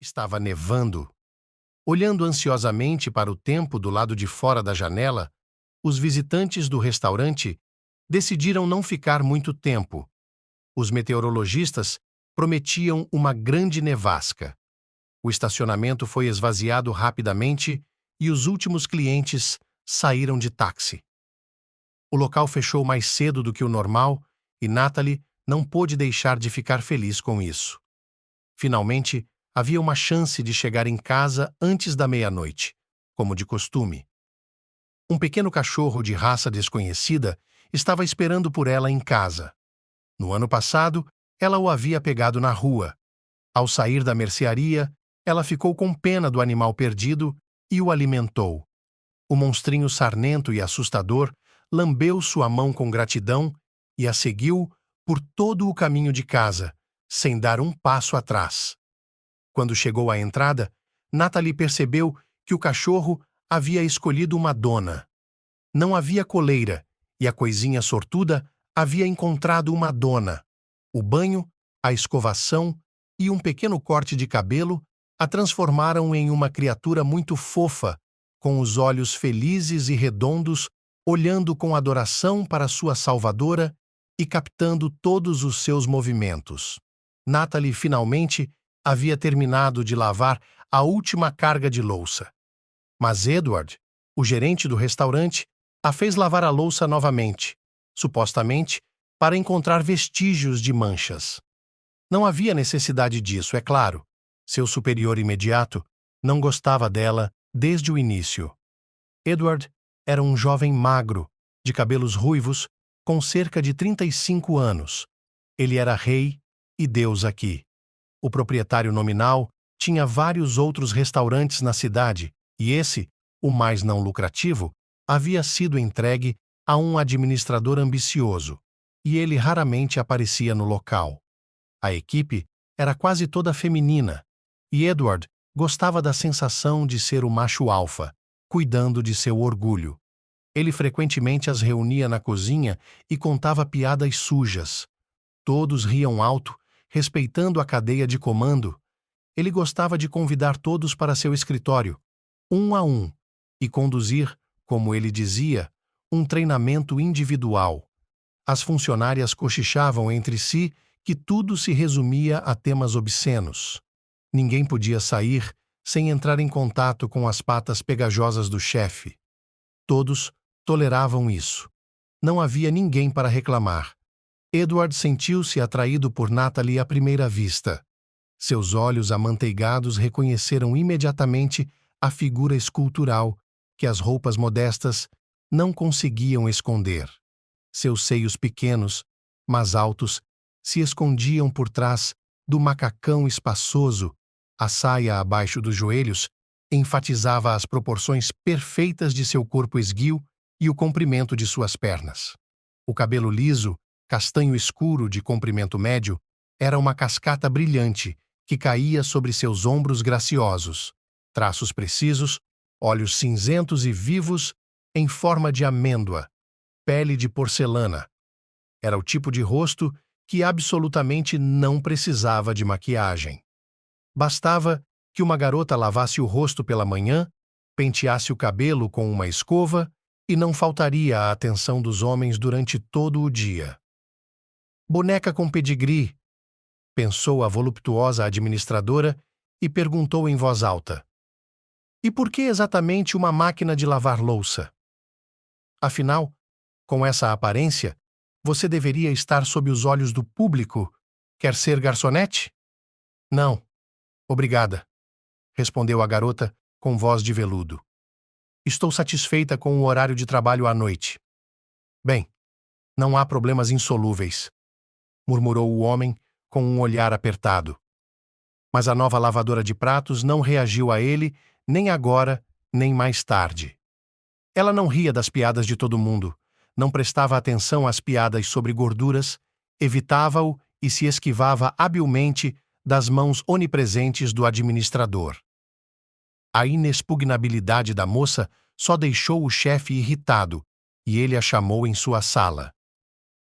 Estava nevando. Olhando ansiosamente para o tempo do lado de fora da janela, os visitantes do restaurante decidiram não ficar muito tempo. Os meteorologistas prometiam uma grande nevasca. O estacionamento foi esvaziado rapidamente e os últimos clientes saíram de táxi. O local fechou mais cedo do que o normal e Natalie não pôde deixar de ficar feliz com isso. Finalmente, havia uma chance de chegar em casa antes da meia-noite, como de costume. Um pequeno cachorro de raça desconhecida estava esperando por ela em casa. No ano passado, ela o havia pegado na rua. Ao sair da mercearia, ela ficou com pena do animal perdido e o alimentou. O monstrinho sarnento e assustador lambeu sua mão com gratidão e a seguiu por todo o caminho de casa, sem dar um passo atrás. Quando chegou à entrada, Natalie percebeu que o cachorro havia escolhido uma dona. Não havia coleira, e a coisinha sortuda havia encontrado uma dona. O banho, a escovação e um pequeno corte de cabelo a transformaram em uma criatura muito fofa, com os olhos felizes e redondos, olhando com adoração para sua salvadora e captando todos os seus movimentos. Natalie finalmente havia terminado de lavar a última carga de louça. Mas Edward, o gerente do restaurante, a fez lavar a louça novamente, supostamente para encontrar vestígios de manchas. Não havia necessidade disso, é claro. Seu superior imediato não gostava dela desde o início. Edward era um jovem magro, de cabelos ruivos, com cerca de 35 anos. Ele era rei e Deus aqui. O proprietário nominal tinha vários outros restaurantes na cidade e esse, o mais não lucrativo, havia sido entregue a um administrador ambicioso, e ele raramente aparecia no local. A equipe era quase toda feminina, e Edward gostava da sensação de ser o macho alfa, cuidando de seu orgulho. Ele frequentemente as reunia na cozinha e contava piadas sujas. Todos riam alto, respeitando a cadeia de comando. Ele gostava de convidar todos para seu escritório, um a um, e conduzir, como ele dizia, um treinamento individual. As funcionárias cochichavam entre si que tudo se resumia a temas obscenos. Ninguém podia sair sem entrar em contato com as patas pegajosas do chefe. Todos toleravam isso. Não havia ninguém para reclamar. Edward sentiu-se atraído por Natalie à primeira vista. Seus olhos amanteigados reconheceram imediatamente a figura escultural que as roupas modestas não conseguiam esconder. Seus seios pequenos, mas altos, se escondiam por trás do macacão espaçoso. A saia abaixo dos joelhos enfatizava as proporções perfeitas de seu corpo esguio e o comprimento de suas pernas. O cabelo liso, castanho escuro de comprimento médio, era uma cascata brilhante que caía sobre seus ombros graciosos, traços precisos, olhos cinzentos e vivos em forma de amêndoa, pele de porcelana. Era o tipo de rosto que absolutamente não precisava de maquiagem. Bastava que uma garota lavasse o rosto pela manhã, penteasse o cabelo com uma escova e não faltaria a atenção dos homens durante todo o dia. Boneca com pedigree, pensou a voluptuosa administradora e perguntou em voz alta. E por que exatamente uma máquina de lavar louça? Afinal, com essa aparência, você deveria estar sob os olhos do público. Quer ser garçonete? Não, obrigada, respondeu a garota com voz de veludo. Estou satisfeita com o horário de trabalho à noite. Bem, não há problemas insolúveis, murmurou o homem com um olhar apertado. Mas a nova lavadora de pratos não reagiu a ele nem agora, nem mais tarde. Ela não ria das piadas de todo mundo, não prestava atenção às piadas sobre gorduras, evitava-o e se esquivava habilmente das mãos onipresentes do administrador. A inexpugnabilidade da moça só deixou o chefe irritado e ele a chamou em sua sala.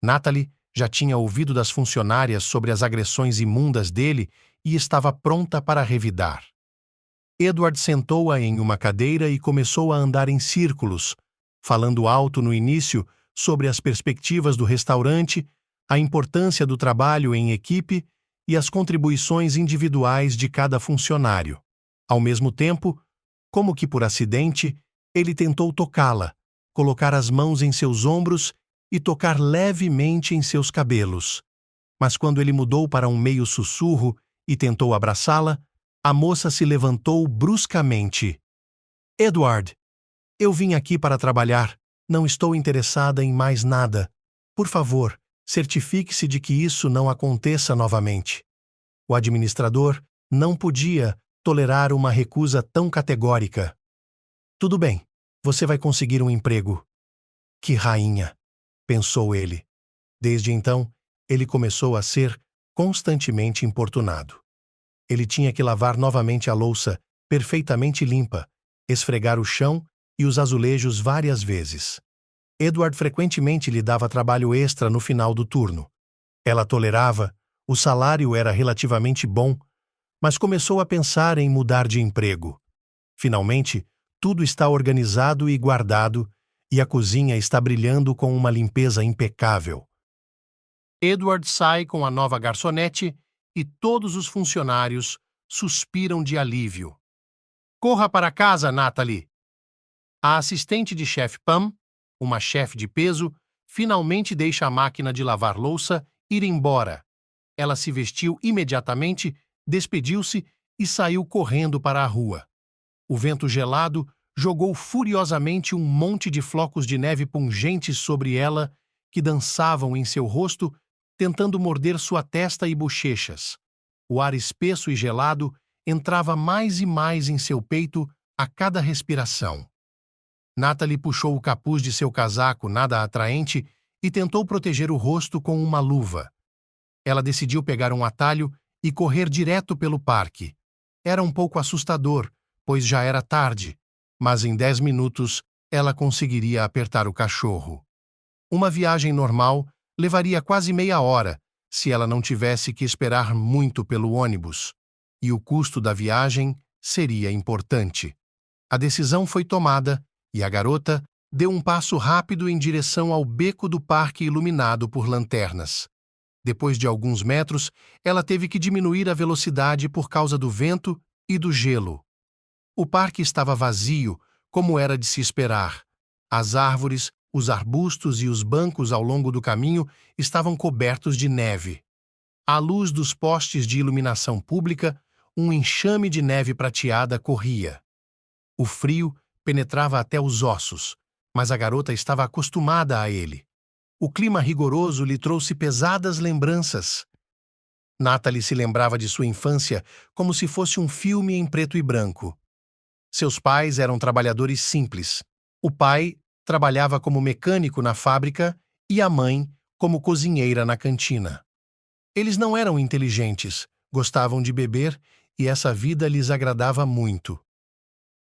Natalie já tinha ouvido das funcionárias sobre as agressões imundas dele e estava pronta para revidar. Edward sentou-a em uma cadeira e começou a andar em círculos, falando alto no início sobre as perspectivas do restaurante, a importância do trabalho em equipe e as contribuições individuais de cada funcionário. Ao mesmo tempo, como que por acidente, ele tentou tocá-la, colocar as mãos em seus ombros e tocar levemente em seus cabelos. Mas quando ele mudou para um meio sussurro e tentou abraçá-la, a moça se levantou bruscamente. Edward, eu vim aqui para trabalhar. Não estou interessada em mais nada. Por favor, certifique-se de que isso não aconteça novamente. O administrador não podia tolerar uma recusa tão categórica. Tudo bem, você vai conseguir um emprego. Que rainha, pensou ele. Desde então, ele começou a ser constantemente importunado. Ele tinha que lavar novamente a louça, perfeitamente limpa, esfregar o chão e os azulejos várias vezes. Edward frequentemente lhe dava trabalho extra no final do turno. Ela tolerava, o salário era relativamente bom, mas começou a pensar em mudar de emprego. Finalmente, tudo está organizado e guardado, e a cozinha está brilhando com uma limpeza impecável. Edward sai com a nova garçonete e todos os funcionários suspiram de alívio. Corra para casa, Natalie! A assistente de chefe Pam, uma chefe de peso, finalmente deixa a máquina de lavar louça ir embora. Ela se vestiu imediatamente, despediu-se e saiu correndo para a rua. O vento gelado jogou furiosamente um monte de flocos de neve pungentes sobre ela, que dançavam em seu rosto, tentando morder sua testa e bochechas. O ar espesso e gelado entrava mais e mais em seu peito a cada respiração. Natalie puxou o capuz de seu casaco nada atraente e tentou proteger o rosto com uma luva. Ela decidiu pegar um atalho e correr direto pelo parque. Era um pouco assustador, pois já era tarde, mas em 10 minutos ela conseguiria apertar o cachorro. Uma viagem normal levaria quase meia hora, se ela não tivesse que esperar muito pelo ônibus, e o custo da viagem seria importante. A decisão foi tomada e a garota deu um passo rápido em direção ao beco do parque iluminado por lanternas. Depois de alguns metros, ela teve que diminuir a velocidade por causa do vento e do gelo. O parque estava vazio, como era de se esperar. As árvores, os arbustos e os bancos ao longo do caminho estavam cobertos de neve. À luz dos postes de iluminação pública, um enxame de neve prateada corria. O frio penetrava até os ossos, mas a garota estava acostumada a ele. O clima rigoroso lhe trouxe pesadas lembranças. Natalie se lembrava de sua infância como se fosse um filme em preto e branco. Seus pais eram trabalhadores simples. O pai trabalhava como mecânico na fábrica e a mãe como cozinheira na cantina. Eles não eram inteligentes, gostavam de beber e essa vida lhes agradava muito.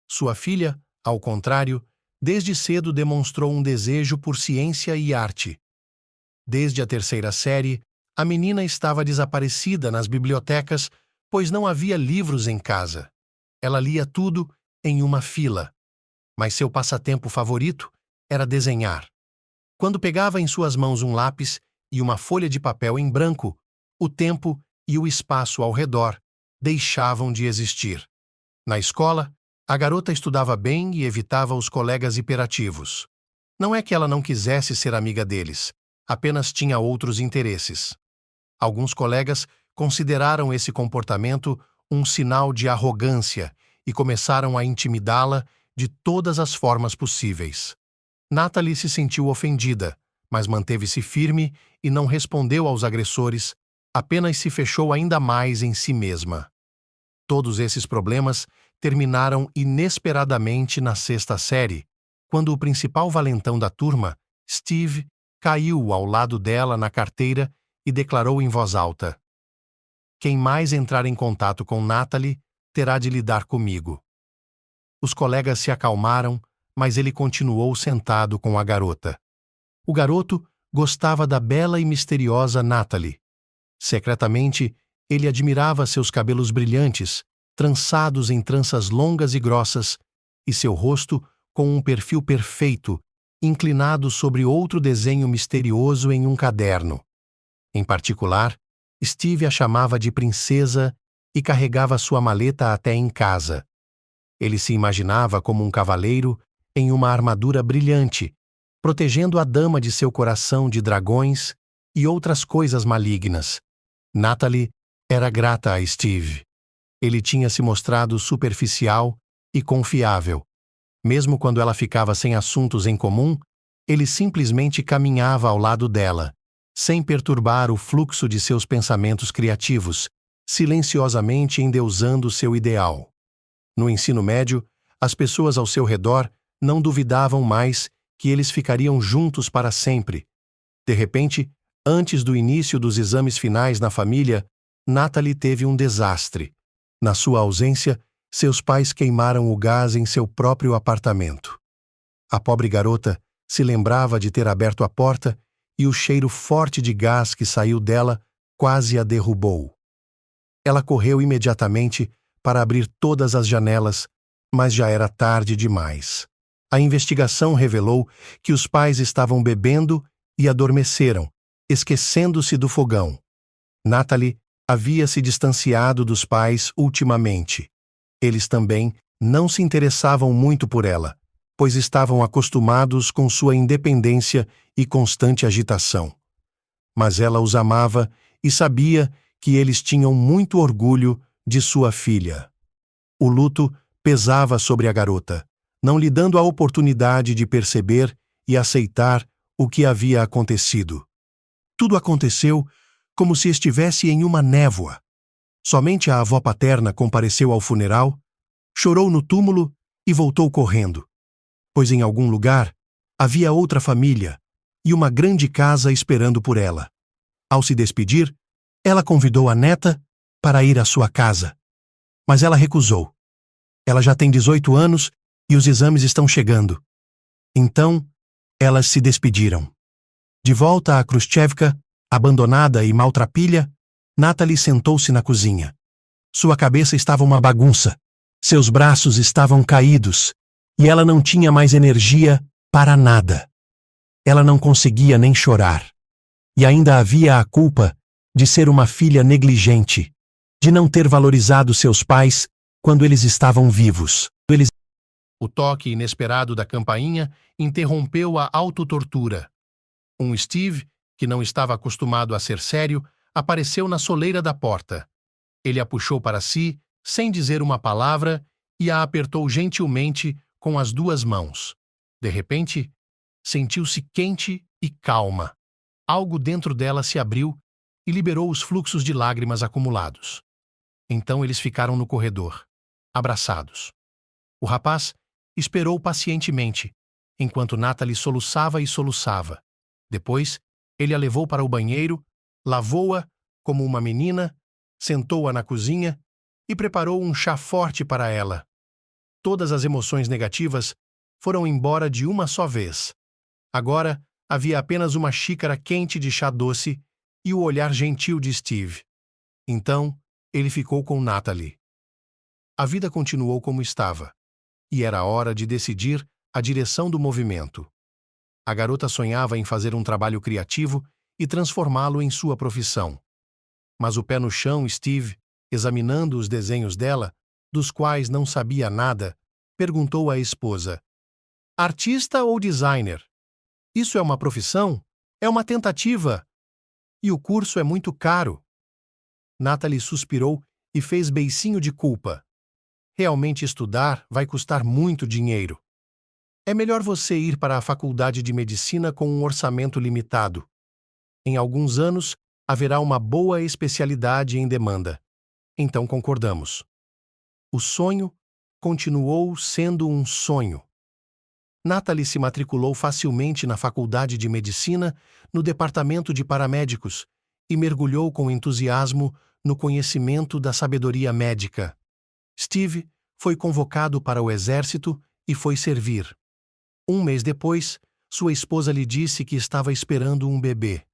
Sua filha, ao contrário, desde cedo demonstrou um desejo por ciência e arte. Desde a 3ª série, a menina estava desaparecida nas bibliotecas, pois não havia livros em casa. Ela lia tudo em uma fila. Mas seu passatempo favorito era desenhar. Quando pegava em suas mãos um lápis e uma folha de papel em branco, o tempo e o espaço ao redor deixavam de existir. Na escola, a garota estudava bem e evitava os colegas hiperativos. Não é que ela não quisesse ser amiga deles, apenas tinha outros interesses. Alguns colegas consideraram esse comportamento um sinal de arrogância e começaram a intimidá-la de todas as formas possíveis. Natalie se sentiu ofendida, mas manteve-se firme e não respondeu aos agressores, apenas se fechou ainda mais em si mesma. Todos esses problemas terminaram inesperadamente na 6ª série, quando o principal valentão da turma, Steve, caiu ao lado dela na carteira e declarou em voz alta: "Quem mais entrar em contato com Natalie terá de lidar comigo." Os colegas se acalmaram, mas ele continuou sentado com a garota. O garoto gostava da bela e misteriosa Natalie. Secretamente, Ele admirava seus cabelos brilhantes, trançados em tranças longas e grossas, e seu rosto com um perfil perfeito, inclinado sobre outro desenho misterioso em um caderno. Em particular, Steve a chamava de princesa e carregava sua maleta até em casa. Ele se imaginava como um cavaleiro em uma armadura brilhante, protegendo a dama de seu coração de dragões e outras coisas malignas. Natalie era grata a Steve. Ele tinha se mostrado superficial e confiável. Mesmo quando ela ficava sem assuntos em comum, ele simplesmente caminhava ao lado dela, sem perturbar o fluxo de seus pensamentos criativos, silenciosamente endeusando seu ideal. No ensino médio, as pessoas ao seu redor não duvidavam mais que eles ficariam juntos para sempre. De repente, antes do início dos exames finais na família, Natalie teve um desastre. Na sua ausência, seus pais queimaram o gás em seu próprio apartamento. A pobre garota se lembrava de ter aberto a porta e o cheiro forte de gás que saiu dela quase a derrubou. Ela correu imediatamente para abrir todas as janelas, mas já era tarde demais. A investigação revelou que os pais estavam bebendo e adormeceram, esquecendo-se do fogão. Natalie havia se distanciado dos pais ultimamente. Eles também não se interessavam muito por ela, pois estavam acostumados com sua independência e constante agitação. Mas ela os amava e sabia que eles tinham muito orgulho de sua filha. O luto pesava sobre a garota, não lhe dando a oportunidade de perceber e aceitar o que havia acontecido. Tudo aconteceu como se estivesse em uma névoa. Somente a avó paterna compareceu ao funeral, chorou no túmulo e voltou correndo, pois em algum lugar havia outra família e uma grande casa esperando por ela. Ao se despedir, ela convidou a neta para ir à sua casa, mas ela recusou. Ela já tem 18 anos e os exames estão chegando. Então, elas se despediram. De volta a Khrushchevka, abandonada e maltrapilha, Natalie sentou-se na cozinha. Sua cabeça estava uma bagunça, seus braços estavam caídos e ela não tinha mais energia para nada. Ela não conseguia nem chorar. E ainda havia a culpa de ser uma filha negligente, de não ter valorizado seus pais quando eles estavam vivos. O toque inesperado da campainha interrompeu a autotortura. Um Steve, que não estava acostumado a ser sério, apareceu na soleira da porta. Ele a puxou para si, sem dizer uma palavra, e a apertou gentilmente com as duas mãos. De repente, sentiu-se quente e calma. Algo dentro dela se abriu e liberou os fluxos de lágrimas acumulados. Então eles ficaram no corredor, abraçados. O rapaz esperou pacientemente, enquanto Natalie soluçava e soluçava. Depois, ele a levou para o banheiro, lavou-a como uma menina, sentou-a na cozinha e preparou um chá forte para ela. Todas as emoções negativas foram embora de uma só vez. Agora, havia apenas uma xícara quente de chá doce e o olhar gentil de Steve. Então, ele ficou com Natalie. A vida continuou como estava, e era hora de decidir a direção do movimento. A garota sonhava em fazer um trabalho criativo e transformá-lo em sua profissão. Mas o pé no chão, Steve, examinando os desenhos dela, dos quais não sabia nada, perguntou à esposa: artista ou designer? Isso é uma profissão? É uma tentativa? E o curso é muito caro. Natalie suspirou e fez beicinho de culpa. Realmente estudar vai custar muito dinheiro. É melhor você ir para a faculdade de medicina com um orçamento limitado. Em alguns anos, haverá uma boa especialidade em demanda. Então concordamos. O sonho continuou sendo um sonho. Natalie se matriculou facilmente na faculdade de medicina, no departamento de paramédicos, e mergulhou com entusiasmo no conhecimento da sabedoria médica. Steve foi convocado para o exército e foi servir. Um mês depois, sua esposa lhe disse que estava esperando um bebê.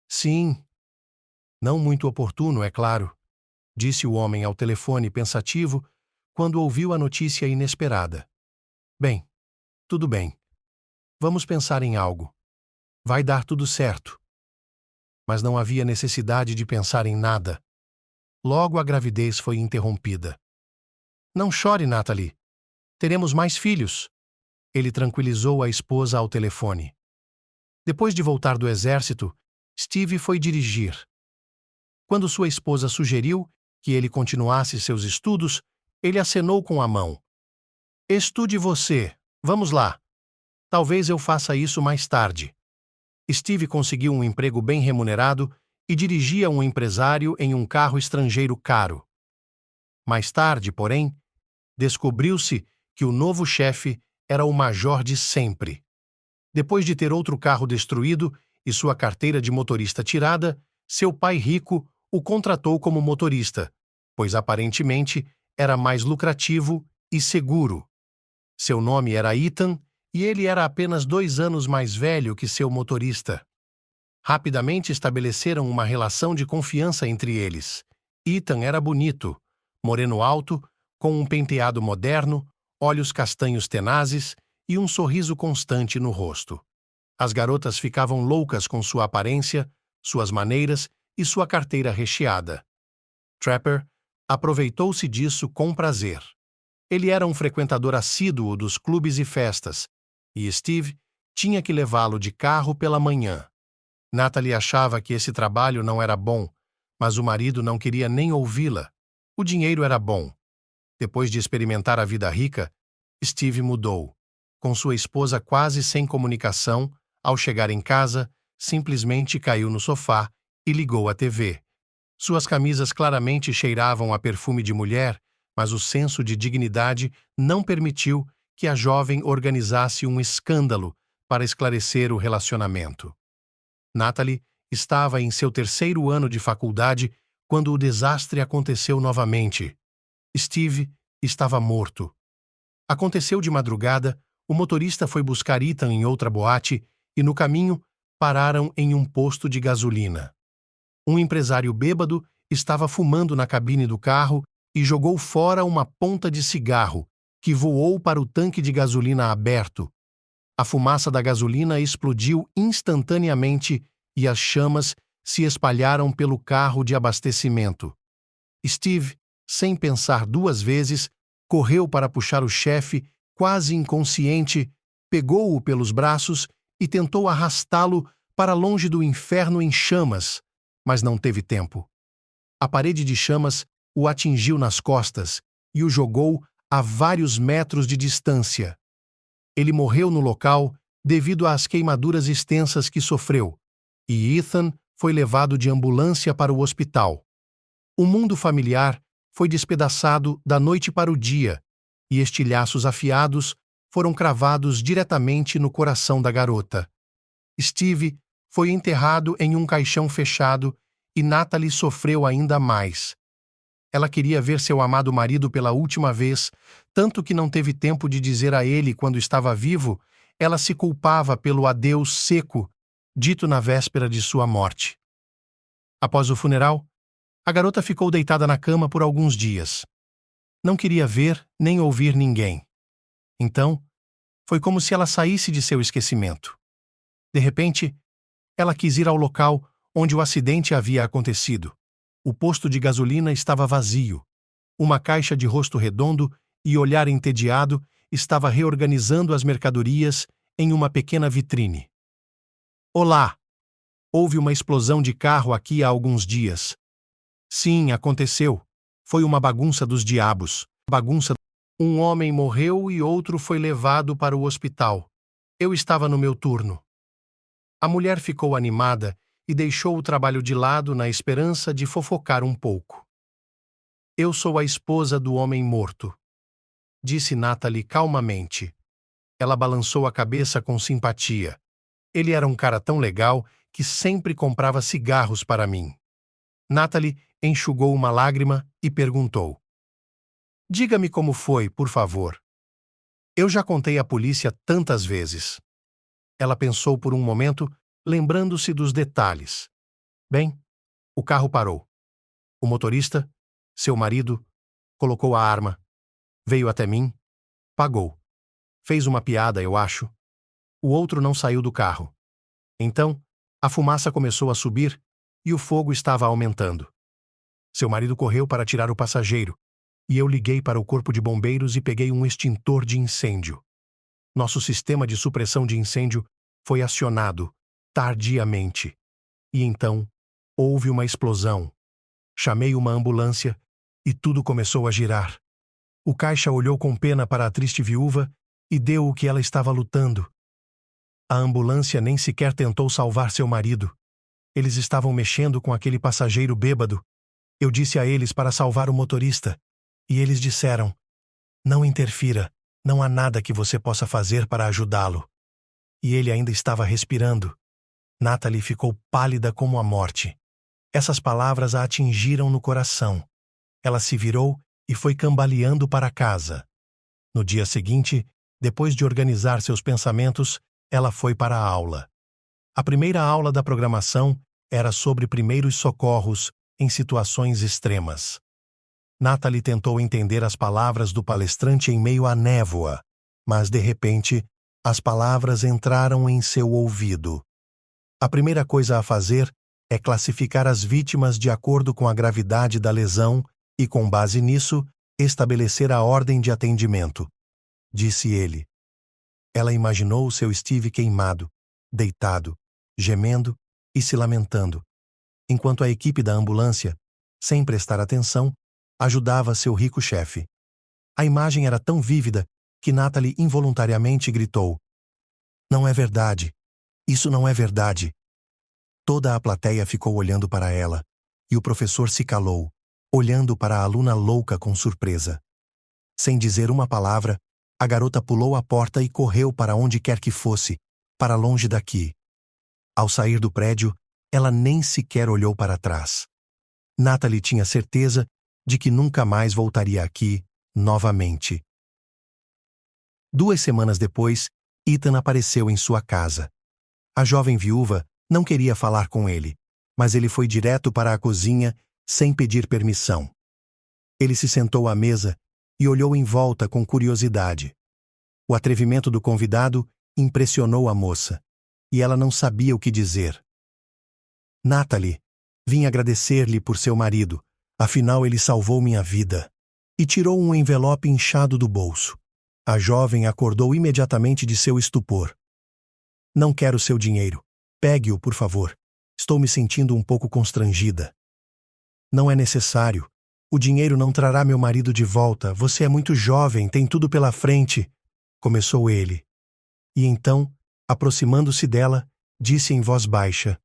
Sim, Não muito oportuno, é claro, disse o homem ao telefone pensativo quando ouviu a notícia inesperada. Bem, tudo bem. Vamos pensar em algo. Vai dar tudo certo. Mas não havia necessidade de pensar em nada. Logo a gravidez foi interrompida. Não chore, Natalie. Teremos mais filhos. Ele tranquilizou a esposa ao telefone. Depois de voltar do exército, Steve foi dirigir. Quando sua esposa sugeriu que ele continuasse seus estudos, ele acenou com a mão. Estude você. Vamos lá. Talvez eu faça isso mais tarde. Steve conseguiu um emprego bem remunerado e dirigia um empresário em um carro estrangeiro caro. Mais tarde, porém, descobriu-se que o novo chefe era o major de sempre. Depois de ter outro carro destruído e sua carteira de motorista tirada, seu pai rico o contratou como motorista, pois aparentemente era mais lucrativo e seguro. Seu nome era Ethan e ele era apenas 2 anos mais velho que seu motorista. Rapidamente estabeleceram uma relação de confiança entre eles. Ethan era bonito, moreno alto, com um penteado moderno, olhos castanhos tenazes e um sorriso constante no rosto. As garotas ficavam loucas com sua aparência, suas maneiras e sua carteira recheada. Trapper aproveitou-se disso com prazer. Ele era um frequentador assíduo dos clubes e festas, e Steve tinha que levá-lo de carro pela manhã. Natalie achava que esse trabalho não era bom, mas o marido não queria nem ouvi-la. O dinheiro era bom. Depois de experimentar a vida rica, Steve mudou. Com sua esposa quase sem comunicação, ao chegar em casa, simplesmente caiu no sofá e ligou a TV. Suas camisas claramente cheiravam a perfume de mulher, mas o senso de dignidade não permitiu que a jovem organizasse um escândalo para esclarecer o relacionamento. Natalie estava em seu 3º ano de faculdade quando o desastre aconteceu novamente. Steve estava morto. Aconteceu de madrugada, o motorista foi buscar Ethan em outra boate e, no caminho, pararam em um posto de gasolina. Um empresário bêbado estava fumando na cabine do carro e jogou fora uma ponta de cigarro, que voou para o tanque de gasolina aberto. A fumaça da gasolina explodiu instantaneamente e as chamas se espalharam pelo carro de abastecimento. Steve, sem pensar 2 vezes, correu para puxar o chefe, quase inconsciente, pegou-o pelos braços e tentou arrastá-lo para longe do inferno em chamas, mas não teve tempo. A parede de chamas o atingiu nas costas e o jogou a vários metros de distância. Ele morreu no local devido às queimaduras extensas que sofreu, e Ethan foi levado de ambulância para o hospital. O mundo familiar foi despedaçado da noite para o dia, e estilhaços afiados foram cravados diretamente no coração da garota. Steve foi enterrado em um caixão fechado e Natalie sofreu ainda mais. Ela queria ver seu amado marido pela última vez, tanto que não teve tempo de dizer a ele quando estava vivo. Ela se culpava pelo adeus seco, dito na véspera de sua morte. Após o funeral, a garota ficou deitada na cama por alguns dias. Não queria ver nem ouvir ninguém. Então, foi como se ela saísse de seu esquecimento. De repente, ela quis ir ao local onde o acidente havia acontecido. O posto de gasolina estava vazio. Uma caixa de rosto redondo e olhar entediado estava reorganizando as mercadorias em uma pequena vitrine. Olá! Houve uma explosão de carro aqui há alguns dias. Sim, aconteceu. Foi uma bagunça dos diabos. Um homem morreu e outro foi levado para o hospital. Eu estava no meu turno. A mulher ficou animada e deixou o trabalho de lado na esperança de fofocar um pouco. Eu sou a esposa do homem morto, disse Natalie calmamente. Ela balançou a cabeça com simpatia. Ele era um cara tão legal que sempre comprava cigarros para mim. Natalie enxugou uma lágrima e perguntou: Diga-me como foi, por favor. Eu já contei à polícia tantas vezes. Ela pensou por um momento, lembrando-se dos detalhes. Bem, O carro parou. O motorista, seu marido, colocou a arma, veio até mim, pagou. Fez uma piada, eu acho. O outro não saiu do carro. Então, a fumaça começou a subir e o fogo estava aumentando. Seu marido correu para tirar o passageiro, e eu liguei para o corpo de bombeiros e peguei um extintor de incêndio. Nosso sistema de supressão de incêndio foi acionado, tardiamente. E então, houve uma explosão. Chamei uma ambulância e tudo começou a girar. O caixa olhou com pena para a triste viúva e deu o que ela estava lutando. A ambulância nem sequer tentou salvar seu marido. Eles estavam mexendo com aquele passageiro bêbado. Eu disse a eles para salvar o motorista. E eles disseram: "Não interfira, não há nada que você possa fazer para ajudá-lo." E ele ainda estava respirando. Natalie ficou pálida como a morte. Essas palavras a atingiram no coração. Ela se virou e foi cambaleando para casa. No dia seguinte, depois de organizar seus pensamentos, ela foi para a aula. A primeira aula da programação era sobre primeiros socorros em situações extremas. Natalie tentou entender as palavras do palestrante em meio à névoa, mas, de repente, as palavras entraram em seu ouvido. A primeira coisa a fazer é classificar as vítimas de acordo com a gravidade da lesão e, com base nisso, estabelecer a ordem de atendimento, disse ele. Ela imaginou seu Steve queimado, deitado, gemendo e se lamentando, enquanto a equipe da ambulância, sem prestar atenção, ajudava seu rico chefe. A imagem era tão vívida que Natalie involuntariamente gritou: "Não é verdade! Isso não é verdade!" Toda a plateia ficou olhando para ela, e o professor se calou, olhando para a aluna louca com surpresa. Sem dizer uma palavra, a garota pulou a porta e correu para onde quer que fosse, para longe daqui. Ao sair do prédio, ela nem sequer olhou para trás. Natalie tinha certeza de que nunca mais voltaria aqui, novamente. 2 semanas depois, Ethan apareceu em sua casa. A jovem viúva não queria falar com ele, mas ele foi direto para a cozinha sem pedir permissão. Ele se sentou à mesa e olhou em volta com curiosidade. O atrevimento do convidado impressionou a moça, e ela não sabia o que dizer. "Natalie, vim agradecer-lhe por seu marido. Afinal, ele salvou minha vida." E tirou um envelope inchado do bolso. A jovem acordou imediatamente de seu estupor. "Não quero seu dinheiro. Pegue-o, por favor. Estou me sentindo um pouco constrangida." "Não é necessário. O dinheiro não trará meu marido de volta. Você é muito jovem, tem tudo pela frente." Começou ele. E então, aproximando-se dela, disse em voz baixa: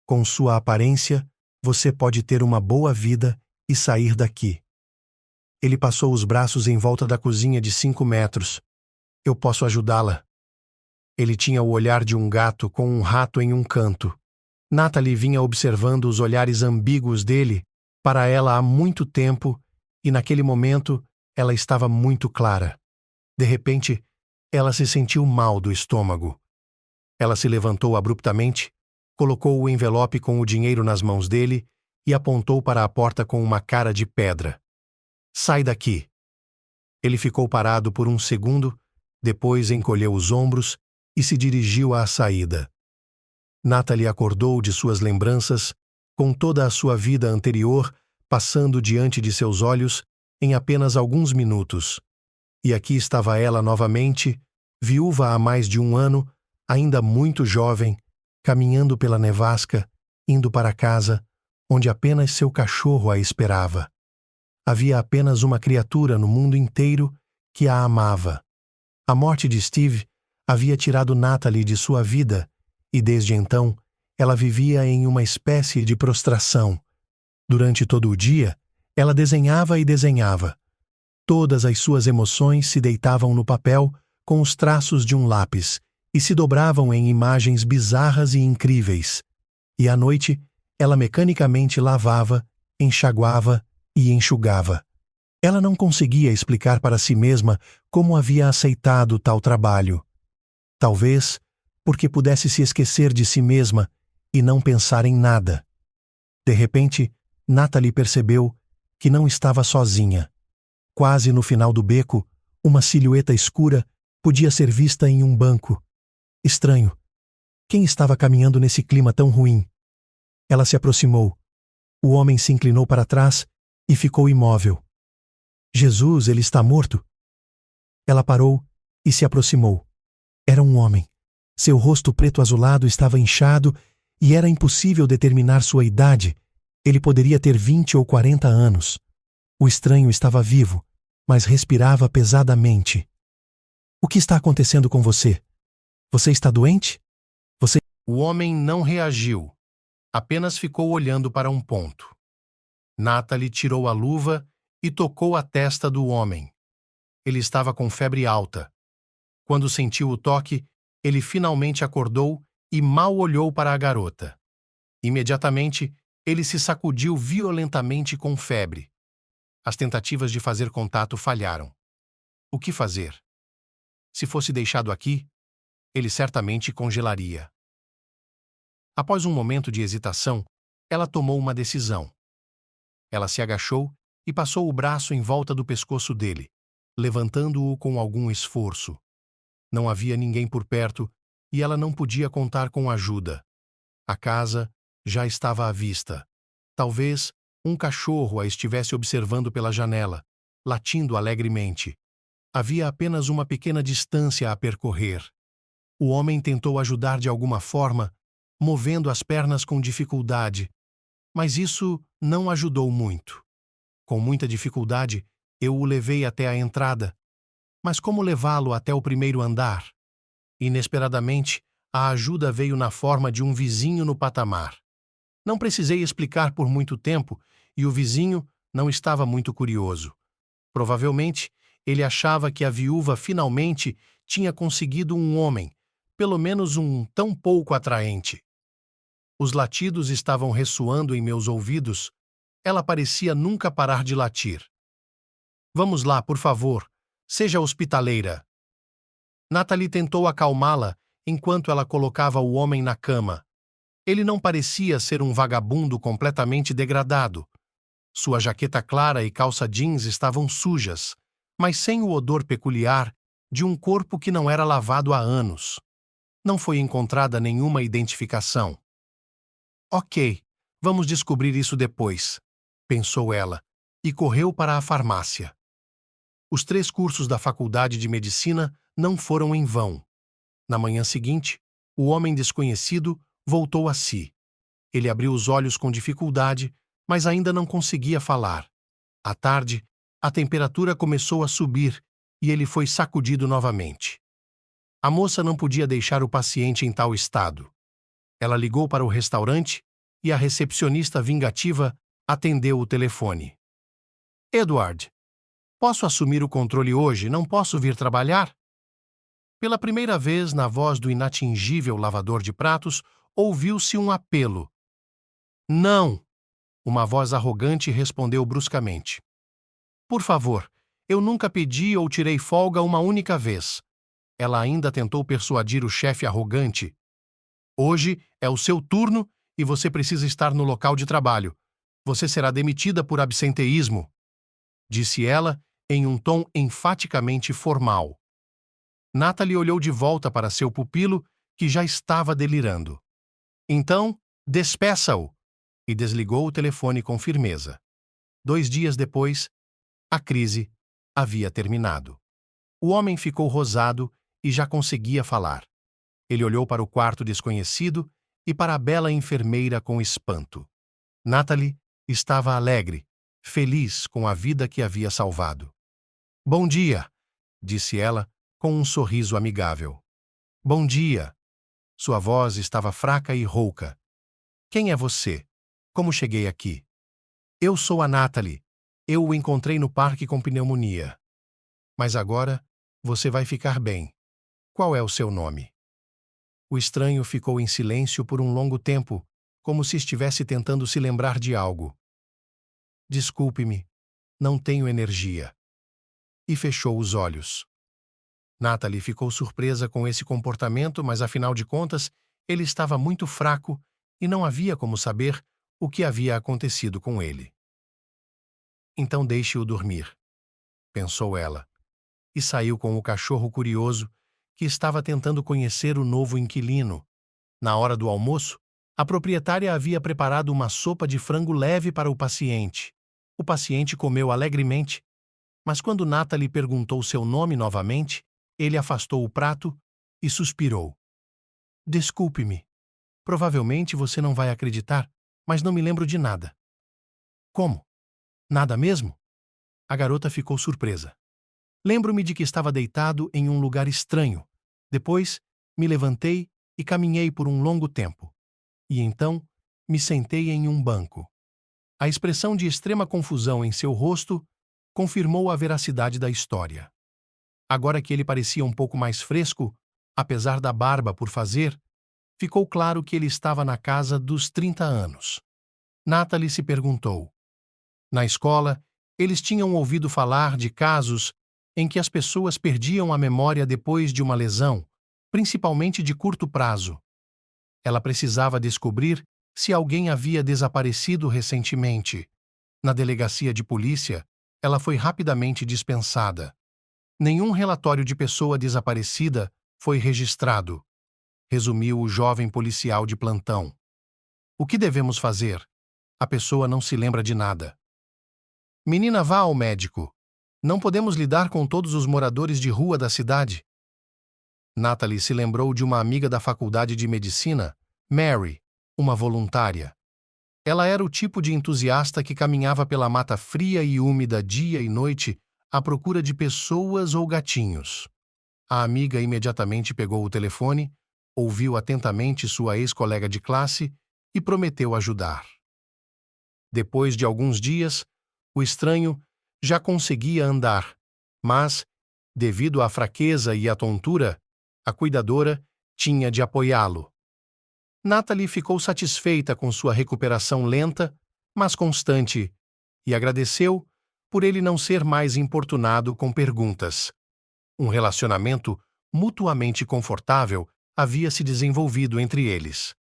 "Com sua aparência, você pode ter uma boa vida e sair daqui." Ele passou os braços em volta da cozinha de 5 metros. "Eu posso ajudá-la." Ele tinha o olhar de um gato com um rato em um canto. Natalie vinha observando os olhares ambíguos dele para ela há muito tempo e, naquele momento, ela estava muito clara. De repente, ela se sentiu mal do estômago. Ela se levantou abruptamente, colocou o envelope com o dinheiro nas mãos dele e apontou para a porta com uma cara de pedra. "Sai daqui." Ele ficou parado por um segundo, depois encolheu os ombros e se dirigiu à saída. Natalie acordou de suas lembranças, com toda a sua vida anterior passando diante de seus olhos em apenas alguns minutos. E aqui estava ela novamente, viúva há mais de 1 ano, ainda muito jovem, caminhando pela nevasca, indo para casa, onde apenas seu cachorro a esperava. Havia apenas uma criatura no mundo inteiro que a amava. A morte de Steve havia tirado Natalie de sua vida e, desde então, ela vivia em uma espécie de prostração. Durante todo o dia, ela desenhava e desenhava. Todas as suas emoções se deitavam no papel com os traços de um lápis e se dobravam em imagens bizarras e incríveis. E à noite, ela mecanicamente lavava, enxaguava e enxugava. Ela não conseguia explicar para si mesma como havia aceitado tal trabalho. Talvez porque pudesse se esquecer de si mesma e não pensar em nada. De repente, Natalie percebeu que não estava sozinha. Quase no final do beco, uma silhueta escura podia ser vista em um banco. Estranho. Quem estava caminhando nesse clima tão ruim? Ela se aproximou. O homem se inclinou para trás e ficou imóvel. Jesus, ele está morto? Ela parou e se aproximou. Era um homem. Seu rosto preto azulado estava inchado e era impossível determinar sua idade. Ele poderia ter 20 ou 40 anos. O estranho estava vivo, mas respirava pesadamente. O que está acontecendo com você? Você está doente? O homem não reagiu, apenas ficou olhando para um ponto. Natalie tirou a luva e tocou a testa do homem. Ele estava com febre alta. Quando sentiu o toque, ele finalmente acordou e mal olhou para a garota. Imediatamente, ele se sacudiu violentamente com febre. As tentativas de fazer contato falharam. O que fazer? Se fosse deixado aqui, ele certamente congelaria. Após um momento de hesitação, ela tomou uma decisão. Ela se agachou e passou o braço em volta do pescoço dele, levantando-o com algum esforço. Não havia ninguém por perto e ela não podia contar com ajuda. A casa já estava à vista. Talvez um cachorro a estivesse observando pela janela, latindo alegremente. Havia apenas uma pequena distância a percorrer. O homem tentou ajudar de alguma forma, movendo as pernas com dificuldade, mas isso não ajudou muito. Com muita dificuldade, eu o levei até a entrada. Mas como levá-lo até o primeiro andar? Inesperadamente, a ajuda veio na forma de um vizinho no patamar. Não precisei explicar por muito tempo e o vizinho não estava muito curioso. Provavelmente, ele achava que a viúva finalmente tinha conseguido um homem, pelo menos um tão pouco atraente. Os latidos estavam ressoando em meus ouvidos. Ela parecia nunca parar de latir. Vamos lá, por favor. Seja hospitaleira. Natalie tentou acalmá-la enquanto ela colocava o homem na cama. Ele não parecia ser um vagabundo completamente degradado. Sua jaqueta clara e calça jeans estavam sujas, mas sem o odor peculiar de um corpo que não era lavado há anos. Não foi encontrada nenhuma identificação. Ok, vamos descobrir isso depois, pensou ela, e correu para a farmácia. Os 3 cursos da faculdade de medicina não foram em vão. Na manhã seguinte, o homem desconhecido voltou a si. Ele abriu os olhos com dificuldade, mas ainda não conseguia falar. À tarde, a temperatura começou a subir e ele foi sacudido novamente. A moça não podia deixar o paciente em tal estado. Ela ligou para o restaurante e a recepcionista vingativa atendeu o telefone. Edward, posso assumir o controle hoje? Não posso vir trabalhar? Pela primeira vez, na voz do inatingível lavador de pratos, ouviu-se um apelo. Não! Uma voz arrogante respondeu bruscamente. Por favor, eu nunca pedi ou tirei folga uma única vez. Ela ainda tentou persuadir o chefe arrogante. Hoje é o seu turno e você precisa estar no local de trabalho. Você será demitida por absenteísmo, disse ela em um tom enfaticamente formal. Natalie olhou de volta para seu pupilo, que já estava delirando. Então, despeça-o! E desligou o telefone com firmeza. 2 dias depois, a crise havia terminado. O homem ficou rosado e já conseguia falar. Ele olhou para o quarto desconhecido e para a bela enfermeira com espanto. Natalie estava alegre, feliz com a vida que havia salvado. Bom dia, disse ela com um sorriso amigável. Bom dia. Sua voz estava fraca e rouca. Quem é você? Como cheguei aqui? Eu sou a Natalie. Eu o encontrei no parque com pneumonia. Mas agora você vai ficar bem. Qual é o seu nome? O estranho ficou em silêncio por um longo tempo, como se estivesse tentando se lembrar de algo. Desculpe-me, não tenho energia. E fechou os olhos. Natalie ficou surpresa com esse comportamento, mas afinal de contas, ele estava muito fraco e não havia como saber o que havia acontecido com ele. Então deixe-o dormir, pensou ela, e saiu com o cachorro curioso que estava tentando conhecer o novo inquilino. Na hora do almoço, a proprietária havia preparado uma sopa de frango leve para o paciente. O paciente comeu alegremente, mas quando Natalie perguntou seu nome novamente, ele afastou o prato e suspirou. Desculpe-me. Provavelmente você não vai acreditar, mas não me lembro de nada. Como? Nada mesmo? A garota ficou surpresa. Lembro-me de que estava deitado em um lugar estranho. Depois, me levantei e caminhei por um longo tempo. E então, me sentei em um banco. A expressão de extrema confusão em seu rosto confirmou a veracidade da história. Agora que ele parecia um pouco mais fresco, apesar da barba por fazer, ficou claro que ele estava na casa dos 30 anos. Natalie se perguntou. Na escola, eles tinham ouvido falar de casos em que as pessoas perdiam a memória depois de uma lesão, principalmente de curto prazo. Ela precisava descobrir se alguém havia desaparecido recentemente. Na delegacia de polícia, ela foi rapidamente dispensada. Nenhum relatório de pessoa desaparecida foi registrado, resumiu o jovem policial de plantão. O que devemos fazer? A pessoa não se lembra de nada. Menina, vá ao médico. Não podemos lidar com todos os moradores de rua da cidade. Natalie se lembrou de uma amiga da faculdade de medicina, Mary, uma voluntária. Ela era o tipo de entusiasta que caminhava pela mata fria e úmida dia e noite à procura de pessoas ou gatinhos. A amiga imediatamente pegou o telefone, ouviu atentamente sua ex-colega de classe e prometeu ajudar. Depois de alguns dias, o estranho já conseguia andar, mas, devido à fraqueza e à tontura, a cuidadora tinha de apoiá-lo. Natalie ficou satisfeita com sua recuperação lenta, mas constante, e agradeceu por ele não ser mais importunado com perguntas. Um relacionamento mutuamente confortável havia se desenvolvido entre eles.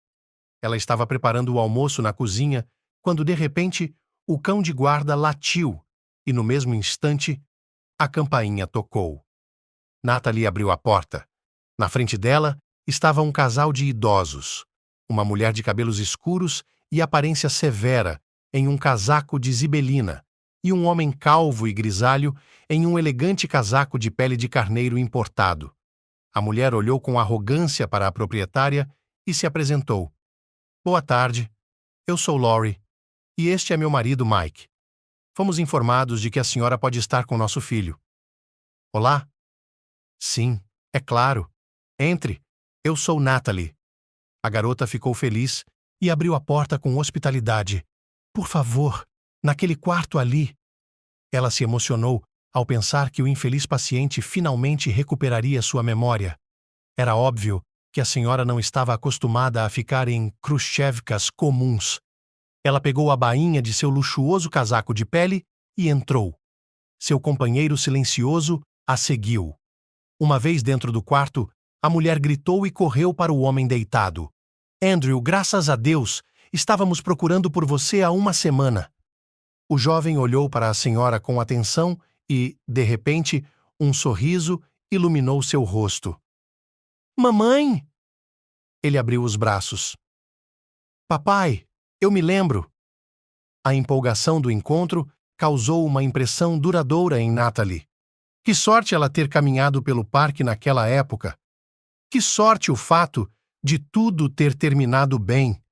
Ela estava preparando o almoço na cozinha quando, de repente, o cão de guarda latiu e, no mesmo instante, a campainha tocou. Natalie abriu a porta. Na frente dela estava um casal de idosos, uma mulher de cabelos escuros e aparência severa em um casaco de zibelina e um homem calvo e grisalho em um elegante casaco de pele de carneiro importado. A mulher olhou com arrogância para a proprietária e se apresentou. Boa tarde, eu sou Laurie e este é meu marido Mike. Fomos informados de que a senhora pode estar com nosso filho. Olá? Sim, é claro. Entre, eu sou Natalie. A garota ficou feliz e abriu a porta com hospitalidade. Por favor, naquele quarto ali. Ela se emocionou ao pensar que o infeliz paciente finalmente recuperaria sua memória. Era óbvio que a senhora não estava acostumada a ficar em khrushchevkas comuns. Ela pegou a bainha de seu luxuoso casaco de pele e entrou. Seu companheiro silencioso a seguiu. Uma vez dentro do quarto, a mulher gritou e correu para o homem deitado. Andrew, graças a Deus, estávamos procurando por você há uma semana. O jovem olhou para a senhora com atenção e, de repente, um sorriso iluminou seu rosto. Mamãe! Ele abriu os braços. Papai, eu me lembro. A empolgação do encontro causou uma impressão duradoura em Natalie. Que sorte ela ter caminhado pelo parque naquela época. Que sorte o fato de tudo ter terminado bem.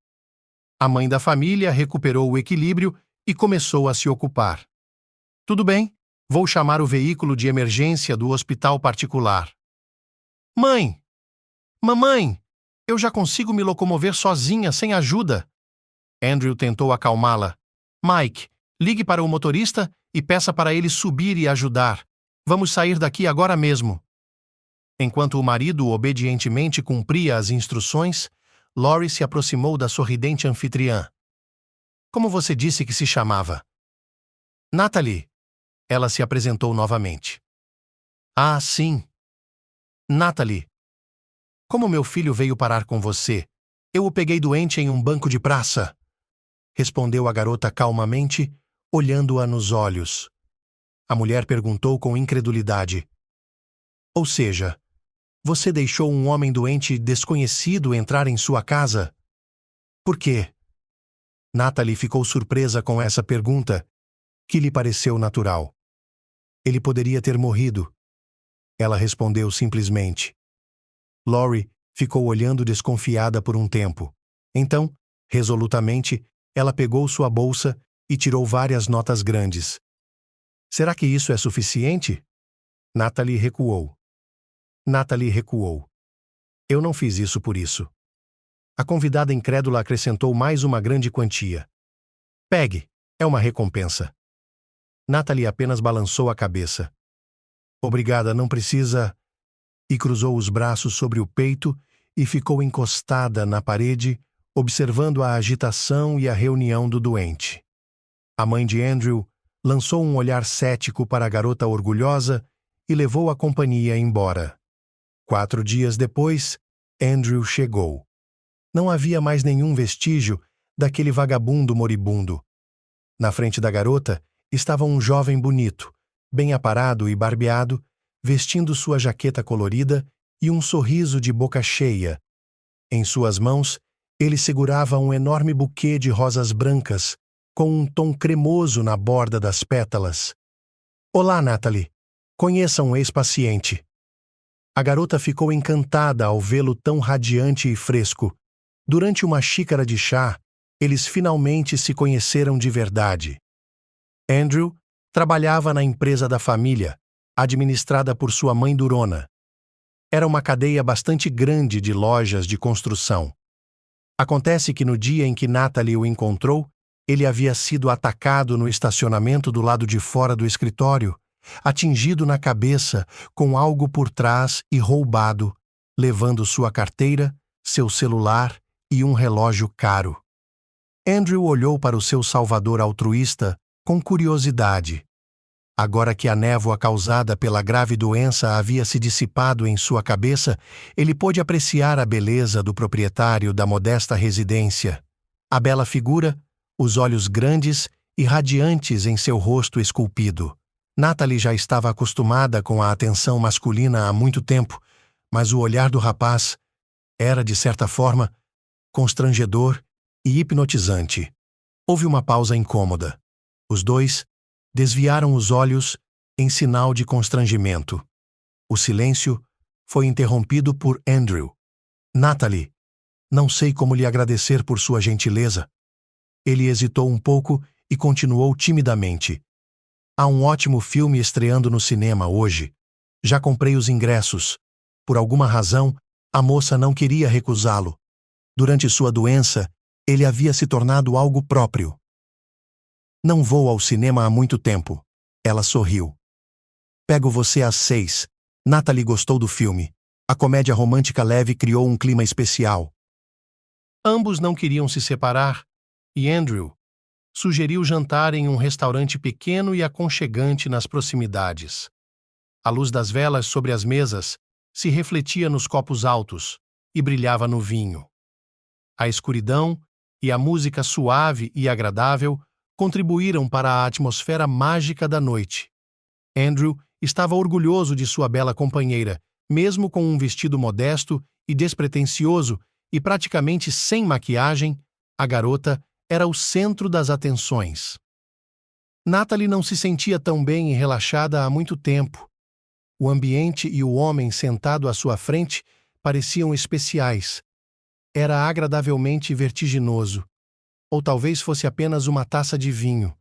A mãe da família recuperou o equilíbrio e começou a se ocupar. Tudo bem, vou chamar o veículo de emergência do hospital particular. Mãe! Mamãe! Eu já consigo me locomover sozinha, sem ajuda. Andrew tentou acalmá-la. Mike, ligue para o motorista e peça para ele subir e ajudar. Vamos sair daqui agora mesmo. Enquanto o marido obedientemente cumpria as instruções, Laurie se aproximou da sorridente anfitriã. Como você disse que se chamava? Natalie. Ela se apresentou novamente. Ah, sim. Natalie. Como meu filho veio parar com você? Eu o peguei doente em um banco de praça. respondeu a garota calmamente, olhando-a nos olhos. A mulher perguntou com incredulidade. Ou seja, você deixou um homem doente desconhecido entrar em sua casa? Por quê? Natalie ficou surpresa com essa pergunta, que lhe pareceu natural. Ele poderia ter morrido. Ela respondeu simplesmente. Laurie ficou olhando desconfiada por um tempo. Então, resolutamente, ela pegou sua bolsa e tirou várias notas grandes. Será que isso é suficiente? Natalie recuou. Eu não fiz isso por isso. A convidada incrédula acrescentou mais uma grande quantia. Pegue, é uma recompensa. Natalie apenas balançou a cabeça. Obrigada, não precisa... E cruzou os braços sobre o peito e ficou encostada na parede, observando a agitação e a reunião do doente. A mãe de Andrew lançou um olhar cético para a garota orgulhosa e levou a companhia embora. 4 dias depois, Andrew chegou. Não havia mais nenhum vestígio daquele vagabundo moribundo. Na frente da garota estava um jovem bonito, bem aparado e barbeado, vestindo sua jaqueta colorida e um sorriso de boca cheia. Em suas mãos, ele segurava um enorme buquê de rosas brancas, com um tom cremoso na borda das pétalas. Olá, Natalie. Conheça um ex-paciente. A garota ficou encantada ao vê-lo tão radiante e fresco. Durante uma xícara de chá, eles finalmente se conheceram de verdade. Andrew trabalhava na empresa da família, administrada por sua mãe durona. Era uma cadeia bastante grande de lojas de construção. Acontece que no dia em que Natalie o encontrou, ele havia sido atacado no estacionamento do lado de fora do escritório, atingido na cabeça com algo por trás e roubado, levando sua carteira, seu celular e um relógio caro. Andrew olhou para o seu salvador altruísta com curiosidade. Agora que a névoa causada pela grave doença havia se dissipado em sua cabeça, ele pôde apreciar a beleza do proprietário da modesta residência. A bela figura, os olhos grandes e radiantes em seu rosto esculpido. Natalie já estava acostumada com a atenção masculina há muito tempo, mas o olhar do rapaz era, de certa forma, constrangedor e hipnotizante. Houve uma pausa incômoda. Os dois desviaram os olhos em sinal de constrangimento. O silêncio foi interrompido por Andrew. Natalie, não sei como lhe agradecer por sua gentileza. Ele hesitou um pouco e continuou timidamente. Há um ótimo filme estreando no cinema hoje. Já comprei os ingressos. Por alguma razão, a moça não queria recusá-lo. Durante sua doença, ele havia se tornado algo próprio. Não vou ao cinema há muito tempo. Ela sorriu. Pego você às 6. Natalie gostou do filme. A comédia romântica leve criou um clima especial. Ambos não queriam se separar, e Andrew sugeriu jantar em um restaurante pequeno e aconchegante nas proximidades. A luz das velas sobre as mesas se refletia nos copos altos e brilhava no vinho. A escuridão e a música suave e agradável contribuíram para a atmosfera mágica da noite. Andrew estava orgulhoso de sua bela companheira, mesmo com um vestido modesto e despretensioso e praticamente sem maquiagem, a garota era o centro das atenções. Natalie não se sentia tão bem e relaxada há muito tempo. O ambiente e o homem sentado à sua frente pareciam especiais. Era agradavelmente vertiginoso. Ou talvez fosse apenas uma taça de vinho.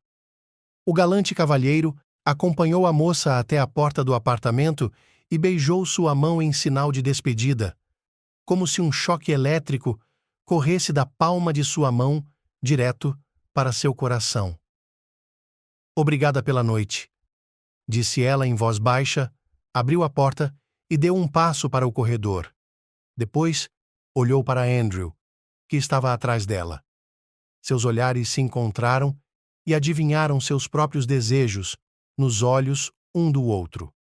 O galante cavalheiro acompanhou a moça até a porta do apartamento e beijou sua mão em sinal de despedida, como se um choque elétrico corresse da palma de sua mão direto para seu coração. Obrigada pela noite, disse ela em voz baixa, abriu a porta e deu um passo para o corredor. Depois, olhou para Andrew, que estava atrás dela. Seus olhares se encontraram e adivinharam seus próprios desejos nos olhos um do outro.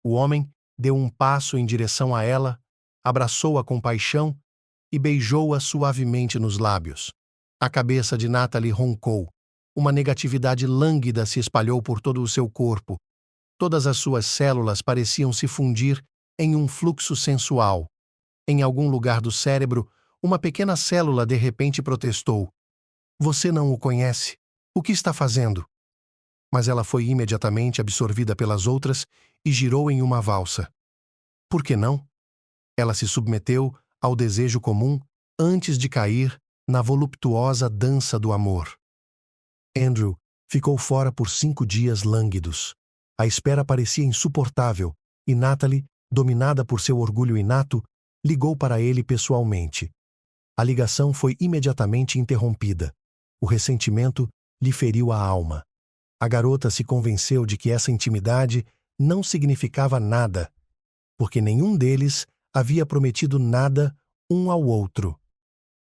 O homem deu um passo em direção a ela, abraçou-a com paixão e beijou-a suavemente nos lábios. A cabeça de Natalie roncou. Uma negatividade lânguida se espalhou por todo o seu corpo. Todas as suas células pareciam se fundir em um fluxo sensual. Em algum lugar do cérebro, uma pequena célula de repente protestou. Você não o conhece? O que está fazendo? Mas ela foi imediatamente absorvida pelas outras e girou em uma valsa. Por que não? Ela se submeteu ao desejo comum antes de cair na voluptuosa dança do amor. Andrew ficou fora por 5 dias lânguidos. A espera parecia insuportável e Natalie, dominada por seu orgulho inato, ligou para ele pessoalmente. A ligação foi imediatamente interrompida. O ressentimento lhe feriu a alma. A garota se convenceu de que essa intimidade não significava nada, porque nenhum deles havia prometido nada um ao outro.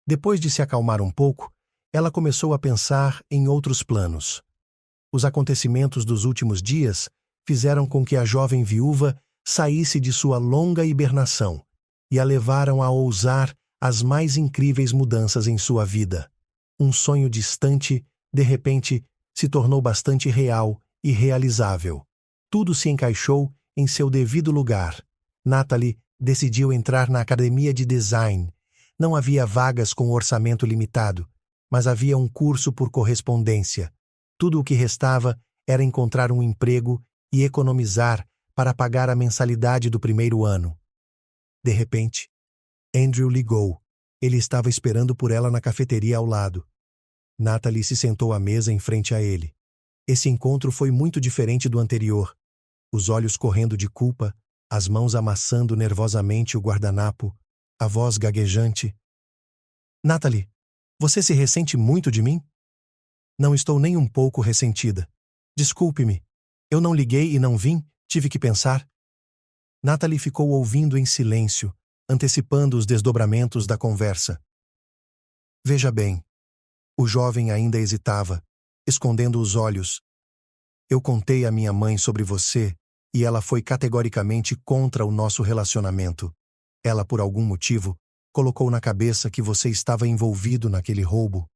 Depois de se acalmar um pouco, ela começou a pensar em outros planos. Os acontecimentos dos últimos dias fizeram com que a jovem viúva saísse de sua longa hibernação e a levaram a ousar as mais incríveis mudanças em sua vida. Um sonho distante, de repente, se tornou bastante real e realizável. Tudo se encaixou em seu devido lugar. Natalie decidiu entrar na academia de design. Não havia vagas com orçamento limitado, mas havia um curso por correspondência. Tudo o que restava era encontrar um emprego e economizar para pagar a mensalidade do primeiro ano. De repente, Andrew ligou. Ele estava esperando por ela na cafeteria ao lado. Natalie se sentou à mesa em frente a ele. Esse encontro foi muito diferente do anterior. Os olhos correndo de culpa, as mãos amassando nervosamente o guardanapo, a voz gaguejante. Natalie, você se ressente muito de mim? Não estou nem um pouco ressentida. Desculpe-me. Eu não liguei e não vim, tive que pensar. Natalie ficou ouvindo em silêncio, antecipando os desdobramentos da conversa. Veja bem. O jovem ainda hesitava, escondendo os olhos. Eu contei à minha mãe sobre você e ela foi categoricamente contra o nosso relacionamento. Ela, por algum motivo, colocou na cabeça que você estava envolvido naquele roubo.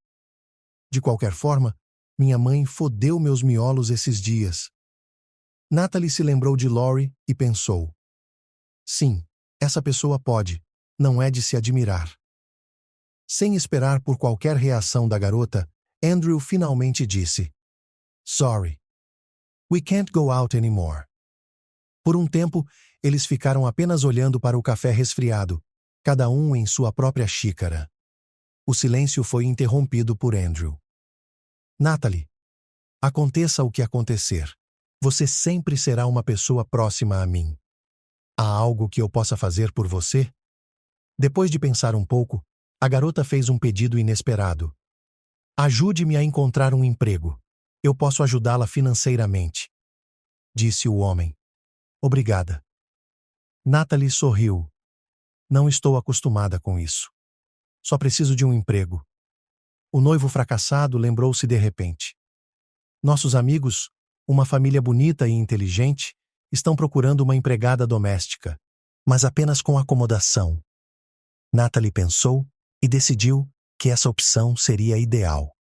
De qualquer forma, minha mãe fodeu meus miolos esses dias. Natalie se lembrou de Lori e pensou. Sim, essa pessoa pode. Não é de se admirar. Sem esperar por qualquer reação da garota, Andrew finalmente disse. Sorry. We can't go out anymore. Por um tempo, eles ficaram apenas olhando para o café resfriado, cada um em sua própria xícara. O silêncio foi interrompido por Andrew. Natalie, aconteça o que acontecer, você sempre será uma pessoa próxima a mim. Há algo que eu possa fazer por você? Depois de pensar um pouco, a garota fez um pedido inesperado. Ajude-me a encontrar um emprego. Eu posso ajudá-la financeiramente. Disse o homem. Obrigada. Natalie sorriu. Não estou acostumada com isso. Só preciso de um emprego. O noivo fracassado lembrou-se de repente. Nossos amigos, uma família bonita e inteligente, estão procurando uma empregada doméstica, mas apenas com acomodação. Natalie pensou e decidiu que essa opção seria ideal.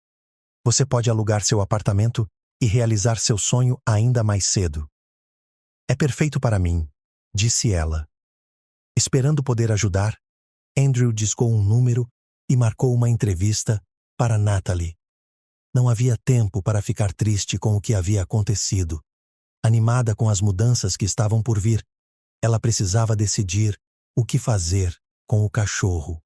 Você pode alugar seu apartamento e realizar seu sonho ainda mais cedo. É perfeito para mim, disse ela. Esperando poder ajudar, Andrew discou um número e marcou uma entrevista para Natalie. Não havia tempo para ficar triste com o que havia acontecido. Animada com as mudanças que estavam por vir, ela precisava decidir o que fazer com o cachorro.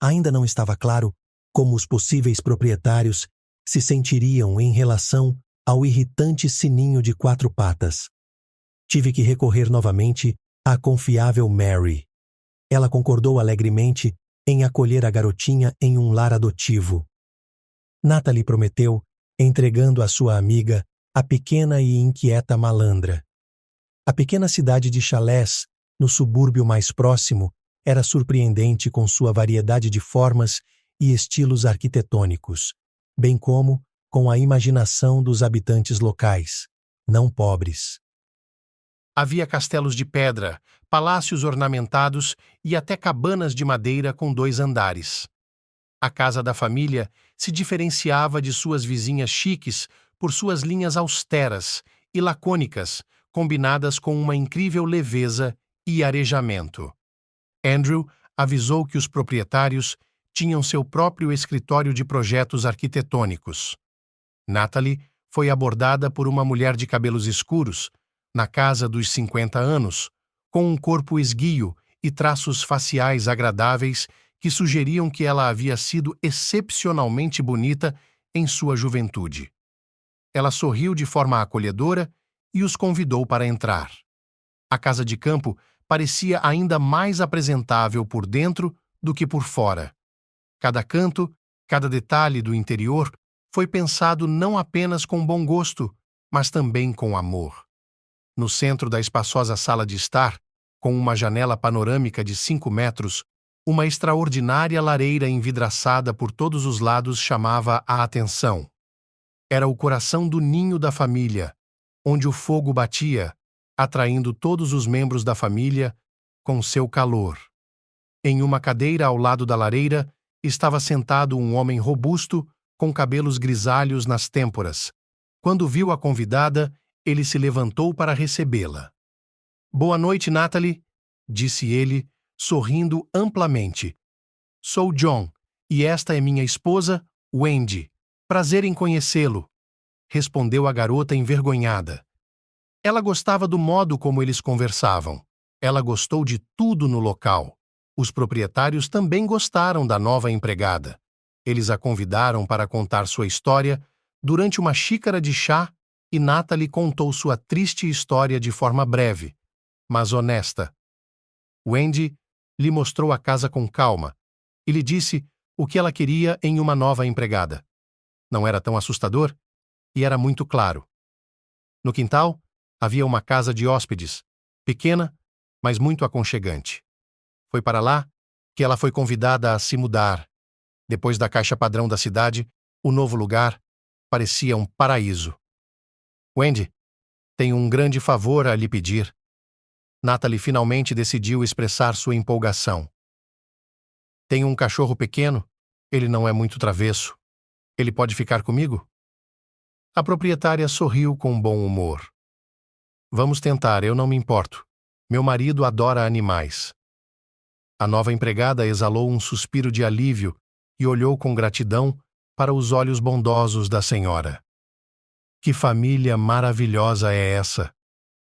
Ainda não estava claro como os possíveis proprietários se sentiriam em relação ao irritante sininho de 4 patas. Tive que recorrer novamente à confiável Mary. Ela concordou alegremente em acolher a garotinha em um lar adotivo. Natalie prometeu, entregando à sua amiga a pequena e inquieta malandra. A pequena cidade de Chalés, no subúrbio mais próximo, era surpreendente com sua variedade de formas e estilos arquitetônicos, bem como com a imaginação dos habitantes locais, não pobres. Havia castelos de pedra, palácios ornamentados e até cabanas de madeira com 2 andares. A casa da família se diferenciava de suas vizinhas chiques por suas linhas austeras e lacônicas, combinadas com uma incrível leveza e arejamento. Andrew avisou que os proprietários tinham seu próprio escritório de projetos arquitetônicos. Natalie foi abordada por uma mulher de cabelos escuros, na casa dos 50 anos, com um corpo esguio e traços faciais agradáveis que sugeriam que ela havia sido excepcionalmente bonita em sua juventude. Ela sorriu de forma acolhedora e os convidou para entrar. A casa de campo parecia ainda mais apresentável por dentro do que por fora. Cada canto, cada detalhe do interior foi pensado não apenas com bom gosto, mas também com amor. No centro da espaçosa sala de estar, com uma janela panorâmica de 5 metros, uma extraordinária lareira envidraçada por todos os lados chamava a atenção. Era o coração do ninho da família, onde o fogo batia, atraindo todos os membros da família com seu calor. Em uma cadeira ao lado da lareira estava sentado um homem robusto com cabelos grisalhos nas têmporas. Quando viu a convidada, ele se levantou para recebê-la. "Boa noite, Natalie", disse ele, sorrindo amplamente. "Sou John, e esta é minha esposa, Wendy. Prazer em conhecê-lo", respondeu a garota envergonhada. Ela gostava do modo como eles conversavam. Ela gostou de tudo no local. Os proprietários também gostaram da nova empregada. Eles a convidaram para contar sua história durante uma xícara de chá e Natalie contou sua triste história de forma breve, mas honesta. Wendy lhe mostrou a casa com calma e lhe disse o que ela queria em uma nova empregada. Não era tão assustador e era muito claro. No quintal, havia uma casa de hóspedes, pequena, mas muito aconchegante. Foi para lá que ela foi convidada a se mudar. Depois da caixa padrão da cidade, o novo lugar parecia um paraíso. "Wendy, tenho um grande favor a lhe pedir." Natalie finalmente decidiu expressar sua empolgação. "Tenho um cachorro pequeno, ele não é muito travesso. Ele pode ficar comigo?" A proprietária sorriu com bom humor. "Vamos tentar, eu não me importo. Meu marido adora animais." A nova empregada exalou um suspiro de alívio e olhou com gratidão para os olhos bondosos da senhora. "Que família maravilhosa é essa!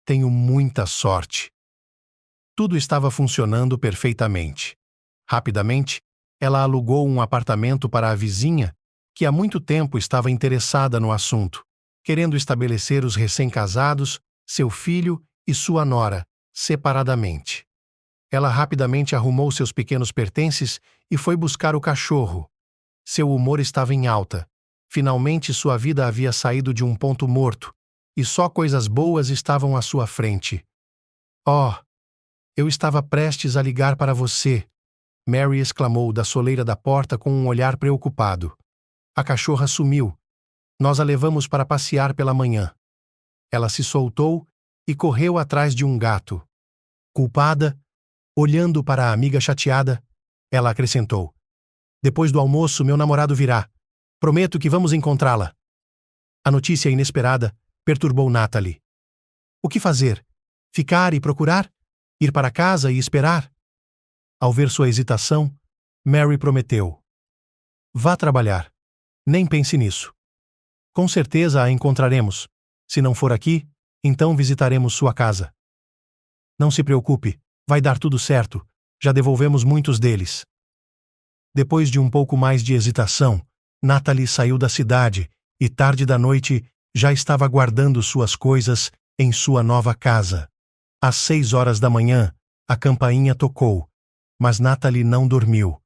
Tenho muita sorte." Tudo estava funcionando perfeitamente. Rapidamente, ela alugou um apartamento para a vizinha, que há muito tempo estava interessada no assunto, querendo estabelecer os recém-casados, seu filho e sua nora, separadamente. Ela rapidamente arrumou seus pequenos pertences e foi buscar o cachorro. Seu humor estava em alta. Finalmente sua vida havia saído de um ponto morto, e só coisas boas estavam à sua frente. "Oh, eu estava prestes a ligar para você", Mary exclamou da soleira da porta com um olhar preocupado. "A cachorra sumiu. Nós a levamos para passear pela manhã." Ela se soltou e correu atrás de um gato. Culpada, olhando para a amiga chateada, ela acrescentou: "Depois do almoço, meu namorado virá. Prometo que vamos encontrá-la." A notícia inesperada perturbou Natalie. O que fazer? Ficar e procurar? Ir para casa e esperar? Ao ver sua hesitação, Mary prometeu: "Vá trabalhar. Nem pense nisso. Com certeza a encontraremos. Se não for aqui, então visitaremos sua casa. Não se preocupe, vai dar tudo certo. Já devolvemos muitos deles." Depois de um pouco mais de hesitação, Natalie saiu da cidade e tarde da noite já estava guardando suas coisas em sua nova casa. Às 6 horas da manhã, a campainha tocou, mas Natalie não dormiu.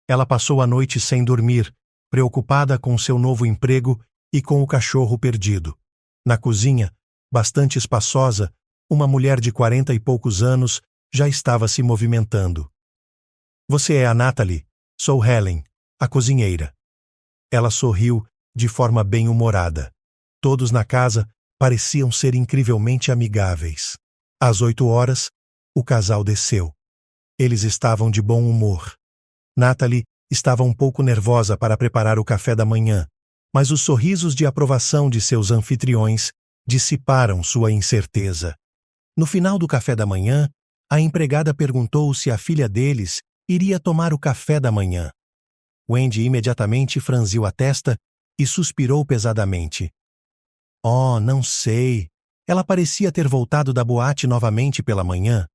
Ela passou a noite sem dormir, preocupada com seu novo emprego e com o cachorro perdido. Na cozinha, bastante espaçosa, uma mulher de 40 e poucos anos já estava se movimentando. "Você é a Natalie? Sou Helen, a cozinheira." Ela sorriu de forma bem-humorada. Todos na casa pareciam ser incrivelmente amigáveis. Às 8 horas, o casal desceu. Eles estavam de bom humor. Natalie estava um pouco nervosa para preparar o café da manhã, mas os sorrisos de aprovação de seus anfitriões dissiparam sua incerteza. No final do café da manhã, a empregada perguntou se a filha deles iria tomar o café da manhã. Wendy imediatamente franziu a testa e suspirou pesadamente. Oh, não sei. Ela parecia ter voltado da boate novamente pela manhã.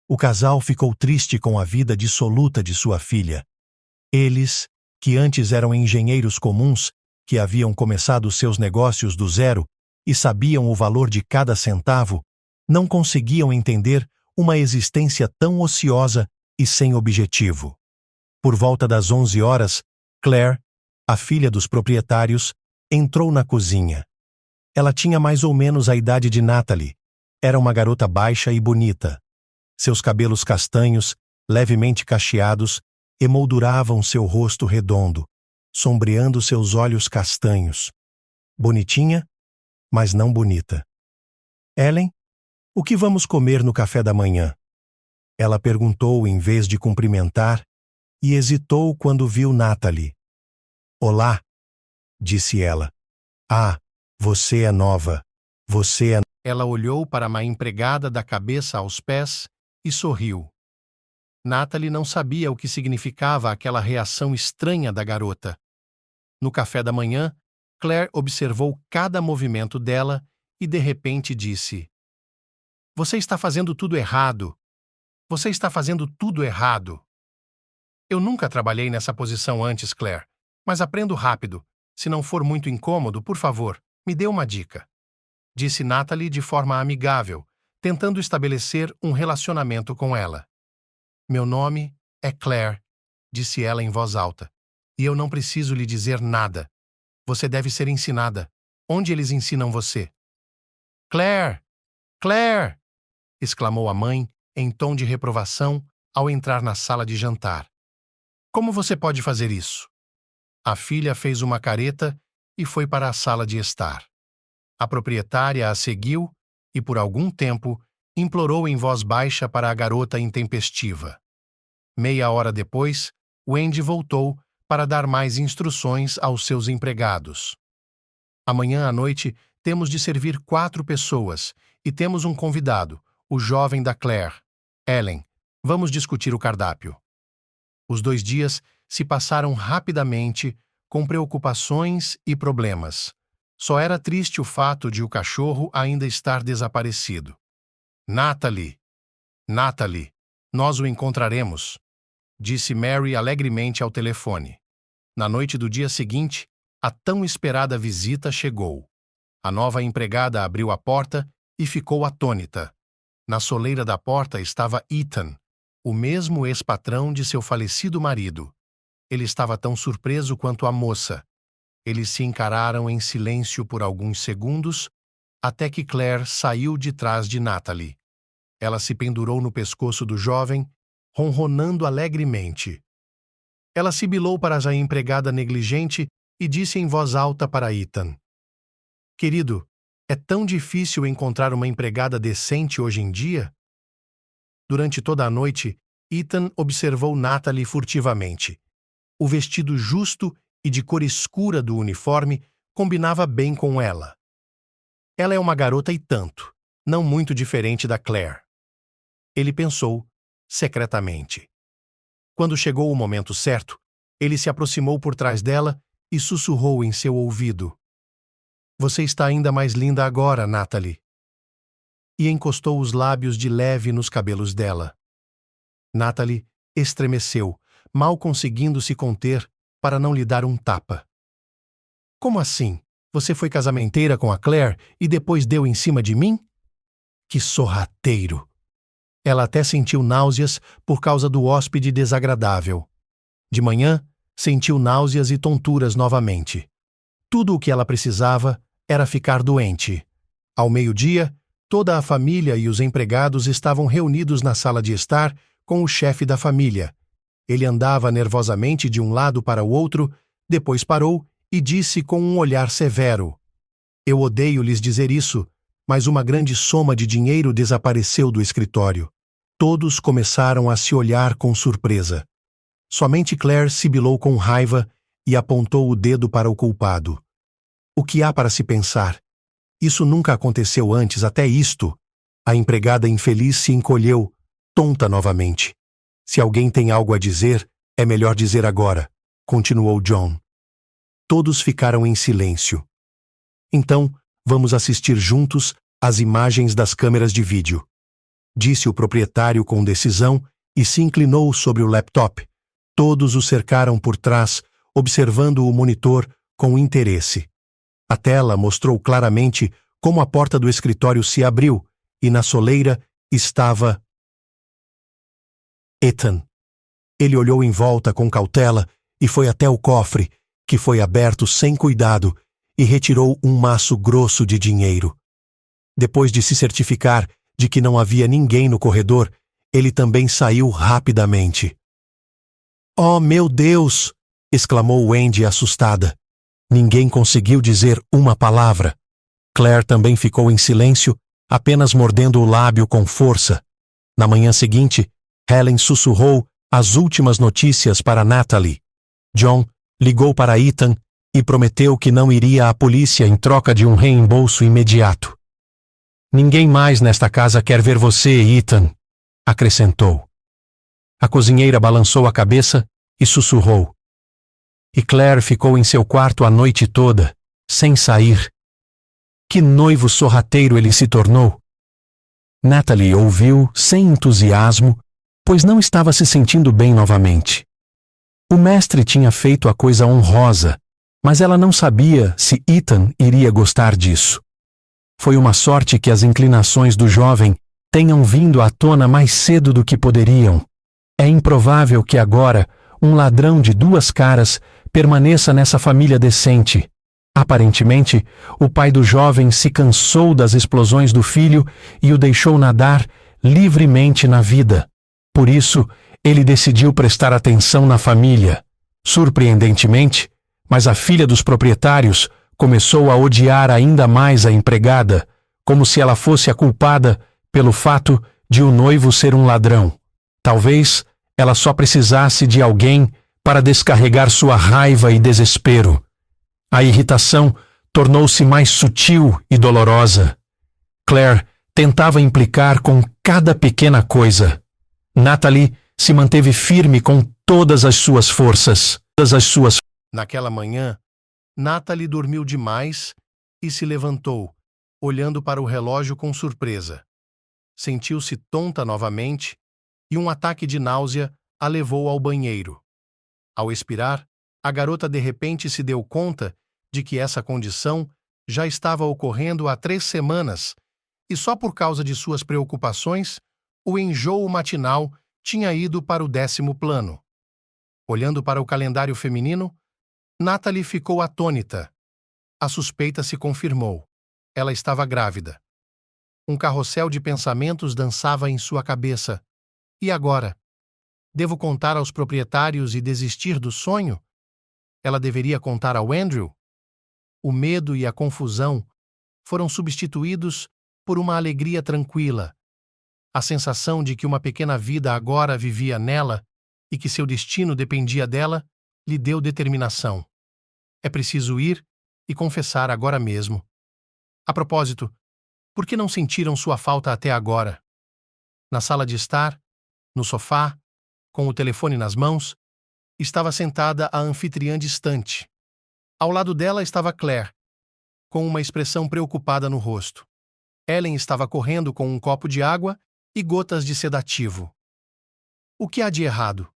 O casal ficou triste com a vida dissoluta de sua filha. Eles, que antes eram engenheiros comuns, que haviam começado seus negócios do zero e sabiam o valor de cada centavo, não conseguiam entender uma existência tão ociosa e sem objetivo. Por volta das 11 horas, Claire, a filha dos proprietários, entrou na cozinha. Ela tinha mais ou menos a idade de Natalie. Era uma garota baixa e bonita. Seus cabelos castanhos, levemente cacheados, emolduravam seu rosto redondo, sombreando seus olhos castanhos. Bonitinha, mas não bonita. Ellen, o que vamos comer no café da manhã? Ela perguntou em vez de cumprimentar e hesitou quando viu Natalie. Olá, disse ela. Ah, você é nova. Você é... Ela olhou para a empregada da cabeça aos pés e sorriu. Natalie não sabia o que significava aquela reação estranha da garota. No café da manhã, Claire observou cada movimento dela e de repente disse: Você está fazendo tudo errado. Você está fazendo tudo errado. Eu nunca trabalhei nessa posição antes, Claire, mas aprendo rápido. Se não for muito incômodo, por favor, me dê uma dica. Disse Natalie de forma amigável, tentando estabelecer um relacionamento com ela. Meu nome é Claire, disse ela em voz alta, e eu não preciso lhe dizer nada. Você deve ser ensinada. Onde eles ensinam você? Claire! Claire! Exclamou a mãe, em tom de reprovação, ao entrar na sala de jantar. Como você pode fazer isso? A filha fez uma careta e foi para a sala de estar. A proprietária a seguiu e, por algum tempo, implorou em voz baixa para a garota intempestiva. Meia hora depois, Wendy voltou para dar mais instruções aos seus empregados. Amanhã à noite temos de servir 4 pessoas e temos um convidado, o jovem da Claire. Ellen, vamos discutir o cardápio. Os 2 dias se passaram rapidamente com preocupações e problemas. Só era triste o fato de o cachorro ainda estar desaparecido. Natalie, nós o encontraremos, disse Mary alegremente ao telefone. Na noite do dia seguinte, a tão esperada visita chegou. A nova empregada abriu a porta e ficou atônita. Na soleira da porta estava Ethan, o mesmo ex-patrão de seu falecido marido. Ele estava tão surpreso quanto a moça. Eles se encararam em silêncio por alguns segundos, até que Claire saiu de trás de Natalie. Ela se pendurou no pescoço do jovem, ronronando alegremente. Ela sibilou para a empregada negligente e disse em voz alta para Ethan: Querido, é tão difícil encontrar uma empregada decente hoje em dia? Durante toda a noite, Ethan observou Natalie furtivamente. O vestido justo e de cor escura do uniforme combinava bem com ela. Ela é uma garota e tanto, não muito diferente da Claire. Ele pensou, secretamente. Quando chegou o momento certo, ele se aproximou por trás dela e sussurrou em seu ouvido: Você está ainda mais linda agora, Natalie. E encostou os lábios de leve nos cabelos dela. Natalie estremeceu, mal conseguindo se conter para não lhe dar um tapa. Como assim? Você foi casamenteira com a Claire e depois deu em cima de mim? Que sorrateiro! Ela até sentiu náuseas por causa do hóspede desagradável. De manhã, sentiu náuseas e tonturas novamente. Tudo o que ela precisava era ficar doente. Ao meio-dia, toda a família e os empregados estavam reunidos na sala de estar com o chefe da família. Ele andava nervosamente de um lado para o outro, depois parou e disse com um olhar severo: Eu odeio lhes dizer isso, mas uma grande soma de dinheiro desapareceu do escritório. Todos começaram a se olhar com surpresa. Somente Claire sibilou com raiva e apontou o dedo para o culpado. O que há para se pensar? Isso nunca aconteceu antes, até isto. A empregada infeliz se encolheu, tonta novamente. Se alguém tem algo a dizer, é melhor dizer agora, continuou John. Todos ficaram em silêncio. Então, vamos assistir juntos às imagens das câmeras de vídeo, disse o proprietário com decisão e se inclinou sobre o laptop. Todos o cercaram por trás, observando o monitor com interesse. A tela mostrou claramente como a porta do escritório se abriu e na soleira estava Ethan. Ele olhou em volta com cautela e foi até o cofre, que foi aberto sem cuidado, e retirou um maço grosso de dinheiro. Depois de se certificar de que não havia ninguém no corredor, ele também saiu rapidamente. "Oh, meu Deus!" exclamou Wendy assustada. Ninguém conseguiu dizer uma palavra. Claire também ficou em silêncio, apenas mordendo o lábio com força. Na manhã seguinte, Helen sussurrou as últimas notícias para Natalie. John ligou para Ethan e prometeu que não iria à polícia em troca de um reembolso imediato. "Ninguém mais nesta casa quer ver você, Ethan", acrescentou. A cozinheira balançou a cabeça e sussurrou. E Claire ficou em seu quarto a noite toda, sem sair. Que noivo sorrateiro ele se tornou! Natalie ouviu sem entusiasmo, pois não estava se sentindo bem novamente. O mestre tinha feito a coisa honrosa, mas ela não sabia se Ethan iria gostar disso. Foi uma sorte que as inclinações do jovem tenham vindo à tona mais cedo do que poderiam. É improvável que agora um ladrão de duas caras permaneça nessa família decente. Aparentemente, o pai do jovem se cansou das explosões do filho e o deixou nadar livremente na vida. Por isso, ele decidiu prestar atenção na família. Surpreendentemente, mas a filha dos proprietários começou a odiar ainda mais a empregada, como se ela fosse a culpada pelo fato de o noivo ser um ladrão. Talvez ela só precisasse de alguém para descarregar sua raiva e desespero. A irritação tornou-se mais sutil e dolorosa. Claire tentava implicar com cada pequena coisa. Natalie se manteve firme com todas as suas forças. Naquela manhã, Natalie dormiu demais e se levantou, olhando para o relógio com surpresa. Sentiu-se tonta novamente e um ataque de náusea a levou ao banheiro. Ao expirar, a garota de repente se deu conta de que essa condição já estava ocorrendo há 3 semanas e só por causa de suas preocupações, o enjoo matinal tinha ido para o 10º plano. Olhando para o calendário feminino, Natalie ficou atônita. A suspeita se confirmou. Ela estava grávida. Um carrossel de pensamentos dançava em sua cabeça. E agora? Devo contar aos proprietários e desistir do sonho? Ela deveria contar ao Andrew? O medo e a confusão foram substituídos por uma alegria tranquila. A sensação de que uma pequena vida agora vivia nela e que seu destino dependia dela lhe deu determinação. É preciso ir e confessar agora mesmo. A propósito, por que não sentiram sua falta até agora? Na sala de estar, no sofá, com o telefone nas mãos, estava sentada a anfitriã distante. Ao lado dela estava Claire, com uma expressão preocupada no rosto. Ellen estava correndo com um copo de água e gotas de sedativo. O que há de errado?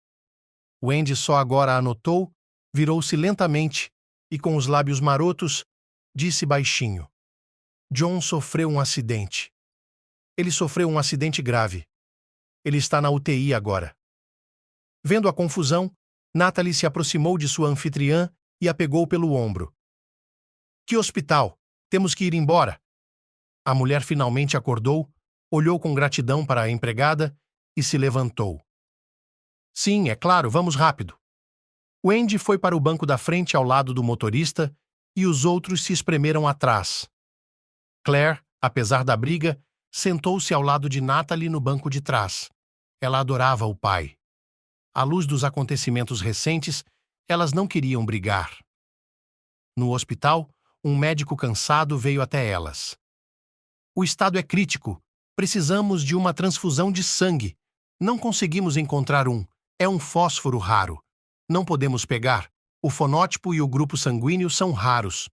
Wendy só agora a notou, virou-se lentamente e, com os lábios marotos, disse baixinho. John sofreu um acidente. Ele sofreu um acidente grave. Ele está na UTI agora. Vendo a confusão, Natalie se aproximou de sua anfitriã e a pegou pelo ombro. Que hospital? Temos que ir embora. A mulher finalmente acordou, olhou com gratidão para a empregada e se levantou. Sim, é claro, vamos rápido. Wendy foi para o banco da frente ao lado do motorista e os outros se espremeram atrás. Claire, apesar da briga, sentou-se ao lado de Natalie no banco de trás. Ela adorava o pai. À luz dos acontecimentos recentes, elas não queriam brigar. No hospital, um médico cansado veio até elas. O estado é crítico. Precisamos de uma transfusão de sangue. Não conseguimos encontrar um. É um fósforo raro. Não podemos pegar. O fonótipo e o grupo sanguíneo são raros,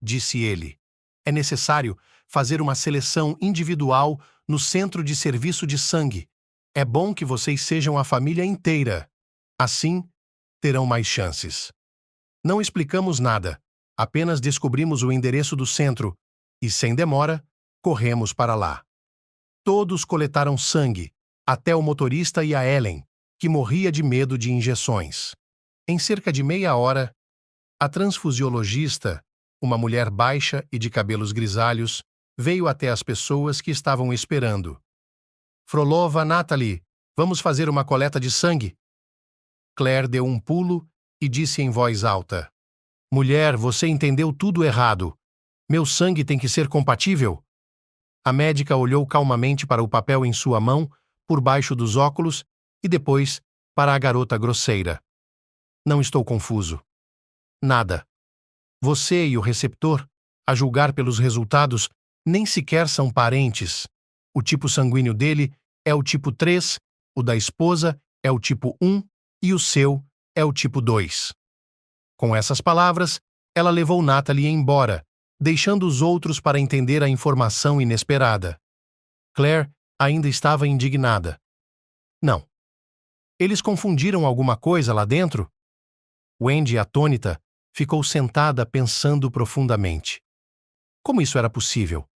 disse ele. É necessário fazer uma seleção individual no centro de serviço de sangue. É bom que vocês sejam a família inteira. Assim, terão mais chances. Não explicamos nada. Apenas descobrimos o endereço do centro e, sem demora, corremos para lá. Todos coletaram sangue, até o motorista e a Ellen, que morria de medo de injeções. Em cerca de meia hora, a transfusiologista, uma mulher baixa e de cabelos grisalhos, veio até as pessoas que estavam esperando. Frolova, Natalie, vamos fazer uma coleta de sangue? Claire deu um pulo e disse em voz alta: Mulher, você entendeu tudo errado. Meu sangue tem que ser compatível? A médica olhou calmamente para o papel em sua mão, por baixo dos óculos, e depois para a garota grosseira. Não estou confuso. Nada. Você e o receptor, a julgar pelos resultados, nem sequer são parentes. O tipo sanguíneo dele é o tipo 3, o da esposa é o tipo 1 e o seu é o tipo 2. Com essas palavras, ela levou Natalie embora, deixando os outros para entender a informação inesperada. Claire ainda estava indignada. Não. Eles confundiram alguma coisa lá dentro? Wendy, atônita, ficou sentada pensando profundamente. Como isso era possível?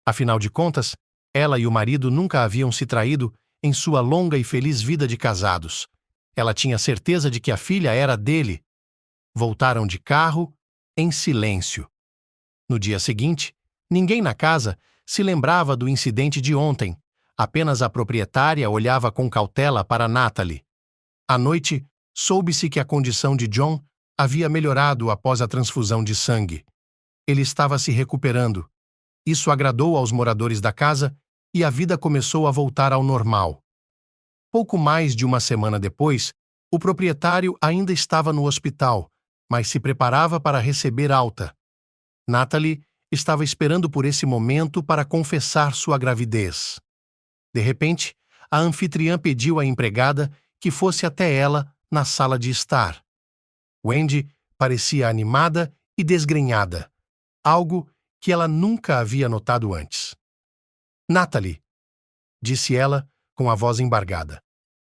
Afinal de contas, ela e o marido nunca haviam se traído em sua longa e feliz vida de casados. Ela tinha certeza de que a filha era dele. Voltaram de carro, em silêncio. No dia seguinte, ninguém na casa se lembrava do incidente de ontem. Apenas a proprietária olhava com cautela para Natalie. À noite, soube-se que a condição de John havia melhorado após a transfusão de sangue. Ele estava se recuperando. Isso agradou aos moradores da casa e a vida começou a voltar ao normal. Pouco mais de uma semana depois, o proprietário ainda estava no hospital, mas se preparava para receber alta. Natalie estava esperando por esse momento para confessar sua gravidez. De repente, a anfitriã pediu à empregada que fosse até ela na sala de estar. Wendy parecia animada e desgrenhada, algo que ela nunca havia notado antes. Natalie, disse ela com a voz embargada.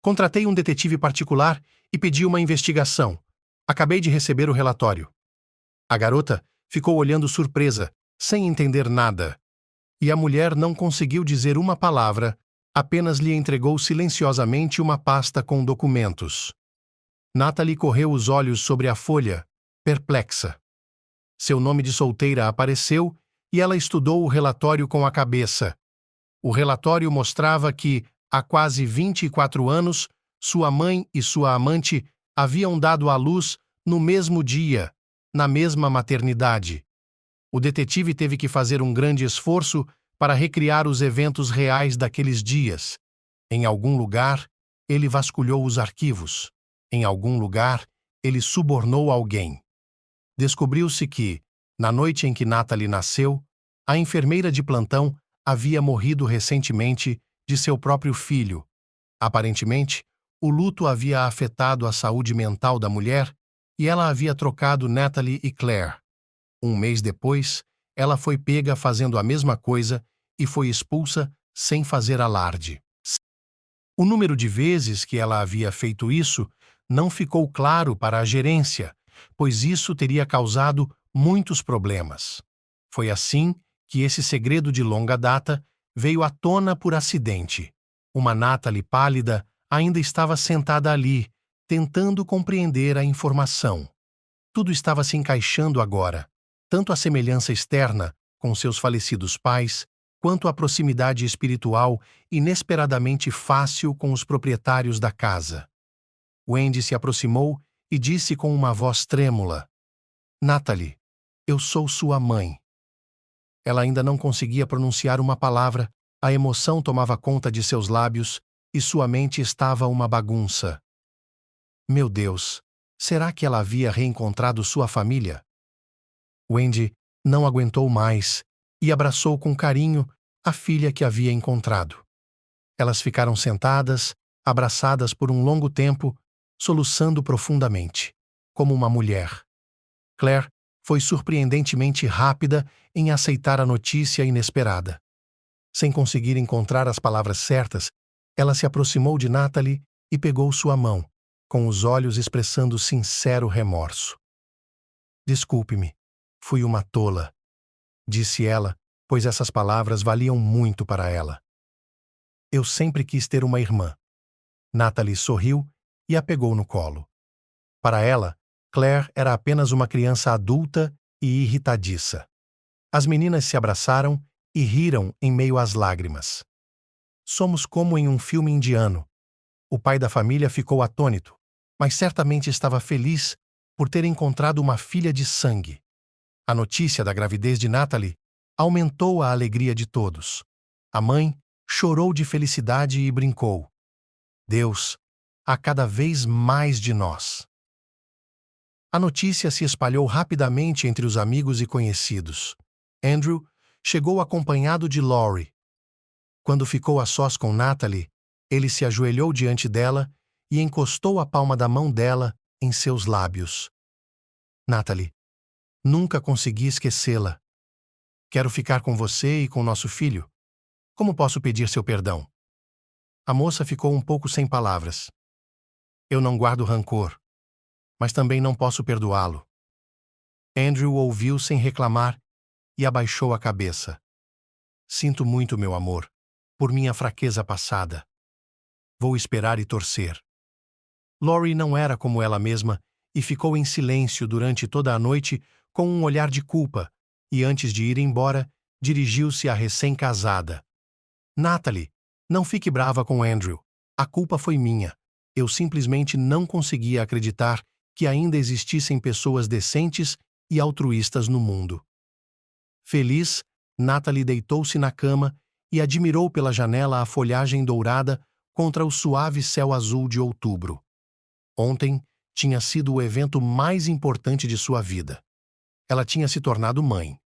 Contratei um detetive particular e pedi uma investigação. Acabei de receber o relatório. A garota ficou olhando surpresa, sem entender nada. E a mulher não conseguiu dizer uma palavra, apenas lhe entregou silenciosamente uma pasta com documentos. Natalie correu os olhos sobre a folha, perplexa. Seu nome de solteira apareceu e ela estudou o relatório com a cabeça. O relatório mostrava que, há quase 24 anos, sua mãe e sua amante haviam dado à luz no mesmo dia, na mesma maternidade. O detetive teve que fazer um grande esforço para recriar os eventos reais daqueles dias. Em algum lugar, ele vasculhou os arquivos. Em algum lugar, ele subornou alguém. Descobriu-se que, na noite em que Natalie nasceu, a enfermeira de plantão havia morrido recentemente de seu próprio filho. Aparentemente, o luto havia afetado a saúde mental da mulher e ela havia trocado Natalie e Claire. Um mês depois, ela foi pega fazendo a mesma coisa e foi expulsa sem fazer alarde. O número de vezes que ela havia feito isso não ficou claro para a gerência, pois isso teria causado muitos problemas. Foi assim que esse segredo de longa data veio à tona por acidente. Uma Natalie pálida ainda estava sentada ali, tentando compreender a informação. Tudo estava se encaixando agora, tanto a semelhança externa com seus falecidos pais, quanto a proximidade espiritual inesperadamente fácil com os proprietários da casa. Wendy se aproximou e disse com uma voz trêmula: Natalie, eu sou sua mãe. Ela ainda não conseguia pronunciar uma palavra, a emoção tomava conta de seus lábios e sua mente estava uma bagunça. Meu Deus, será que ela havia reencontrado sua família? Wendy não aguentou mais e abraçou com carinho a filha que havia encontrado. Elas ficaram sentadas, abraçadas por um longo tempo, soluçando profundamente, como uma mulher. Claire foi surpreendentemente rápida em aceitar a notícia inesperada. Sem conseguir encontrar as palavras certas, ela se aproximou de Natalie e pegou sua mão, com os olhos expressando sincero remorso. Desculpe-me, fui uma tola, disse ela, pois essas palavras valiam muito para ela. Eu sempre quis ter uma irmã. Natalie sorriu e a pegou no colo. Para ela, Claire era apenas uma criança adulta e irritadiça. As meninas se abraçaram e riram em meio às lágrimas. Somos como em um filme indiano. O pai da família ficou atônito, mas certamente estava feliz por ter encontrado uma filha de sangue. A notícia da gravidez de Natalie aumentou a alegria de todos. A mãe chorou de felicidade e brincou: Deus, há cada vez mais de nós. A notícia se espalhou rapidamente entre os amigos e conhecidos. Andrew chegou acompanhado de Laurie. Quando ficou a sós com Natalie, ele se ajoelhou diante dela e encostou a palma da mão dela em seus lábios. Natalie, nunca consegui esquecê-la. Quero ficar com você e com nosso filho. Como posso pedir seu perdão? A moça ficou um pouco sem palavras. Eu não guardo rancor, mas também não posso perdoá-lo. Andrew ouviu sem reclamar e abaixou a cabeça. Sinto muito, meu amor, por minha fraqueza passada. Vou esperar e torcer. Laurie não era como ela mesma e ficou em silêncio durante toda a noite com um olhar de culpa e, antes de ir embora, dirigiu-se à recém-casada. Natalie, não fique brava com Andrew. A culpa foi minha. Eu simplesmente não conseguia acreditar que ainda existissem pessoas decentes e altruístas no mundo. Feliz, Natalie deitou-se na cama e admirou pela janela a folhagem dourada contra o suave céu azul de outubro. Ontem tinha sido o evento mais importante de sua vida. Ela tinha se tornado mãe.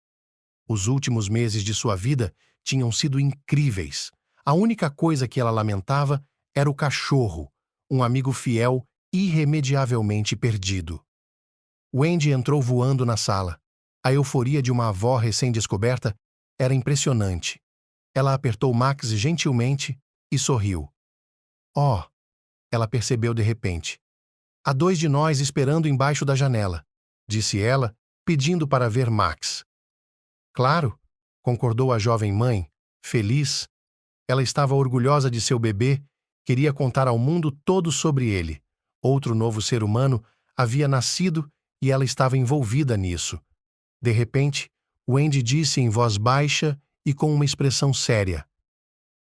Os últimos meses de sua vida tinham sido incríveis. A única coisa que ela lamentava era o cachorro, um amigo fiel irremediavelmente perdido. Wendy entrou voando na sala. A euforia de uma avó recém-descoberta era impressionante. Ela apertou Max gentilmente e sorriu. Oh, ela percebeu de repente. Há 2 de nós esperando embaixo da janela, disse ela, pedindo para ver Max. Claro, concordou a jovem mãe, feliz. Ela estava orgulhosa de seu bebê, queria contar ao mundo todo sobre ele. Outro novo ser humano havia nascido e ela estava envolvida nisso. De repente, Wendy disse em voz baixa e com uma expressão séria: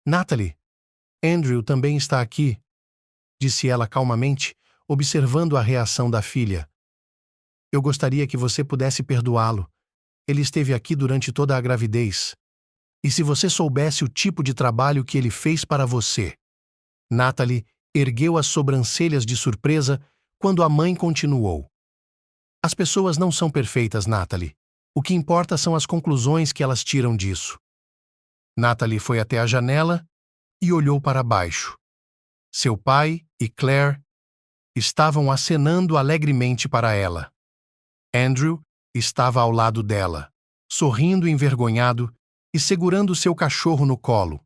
Natalie, Andrew também está aqui, disse ela calmamente, observando a reação da filha. Eu gostaria que você pudesse perdoá-lo. Ele esteve aqui durante toda a gravidez. E se você soubesse o tipo de trabalho que ele fez para você? Natalie ergueu as sobrancelhas de surpresa quando a mãe continuou. As pessoas não são perfeitas, Natalie. O que importa são as conclusões que elas tiram disso. Natalie foi até a janela e olhou para baixo. Seu pai e Claire estavam acenando alegremente para ela. Andrew estava ao lado dela, sorrindo envergonhado e segurando seu cachorro no colo.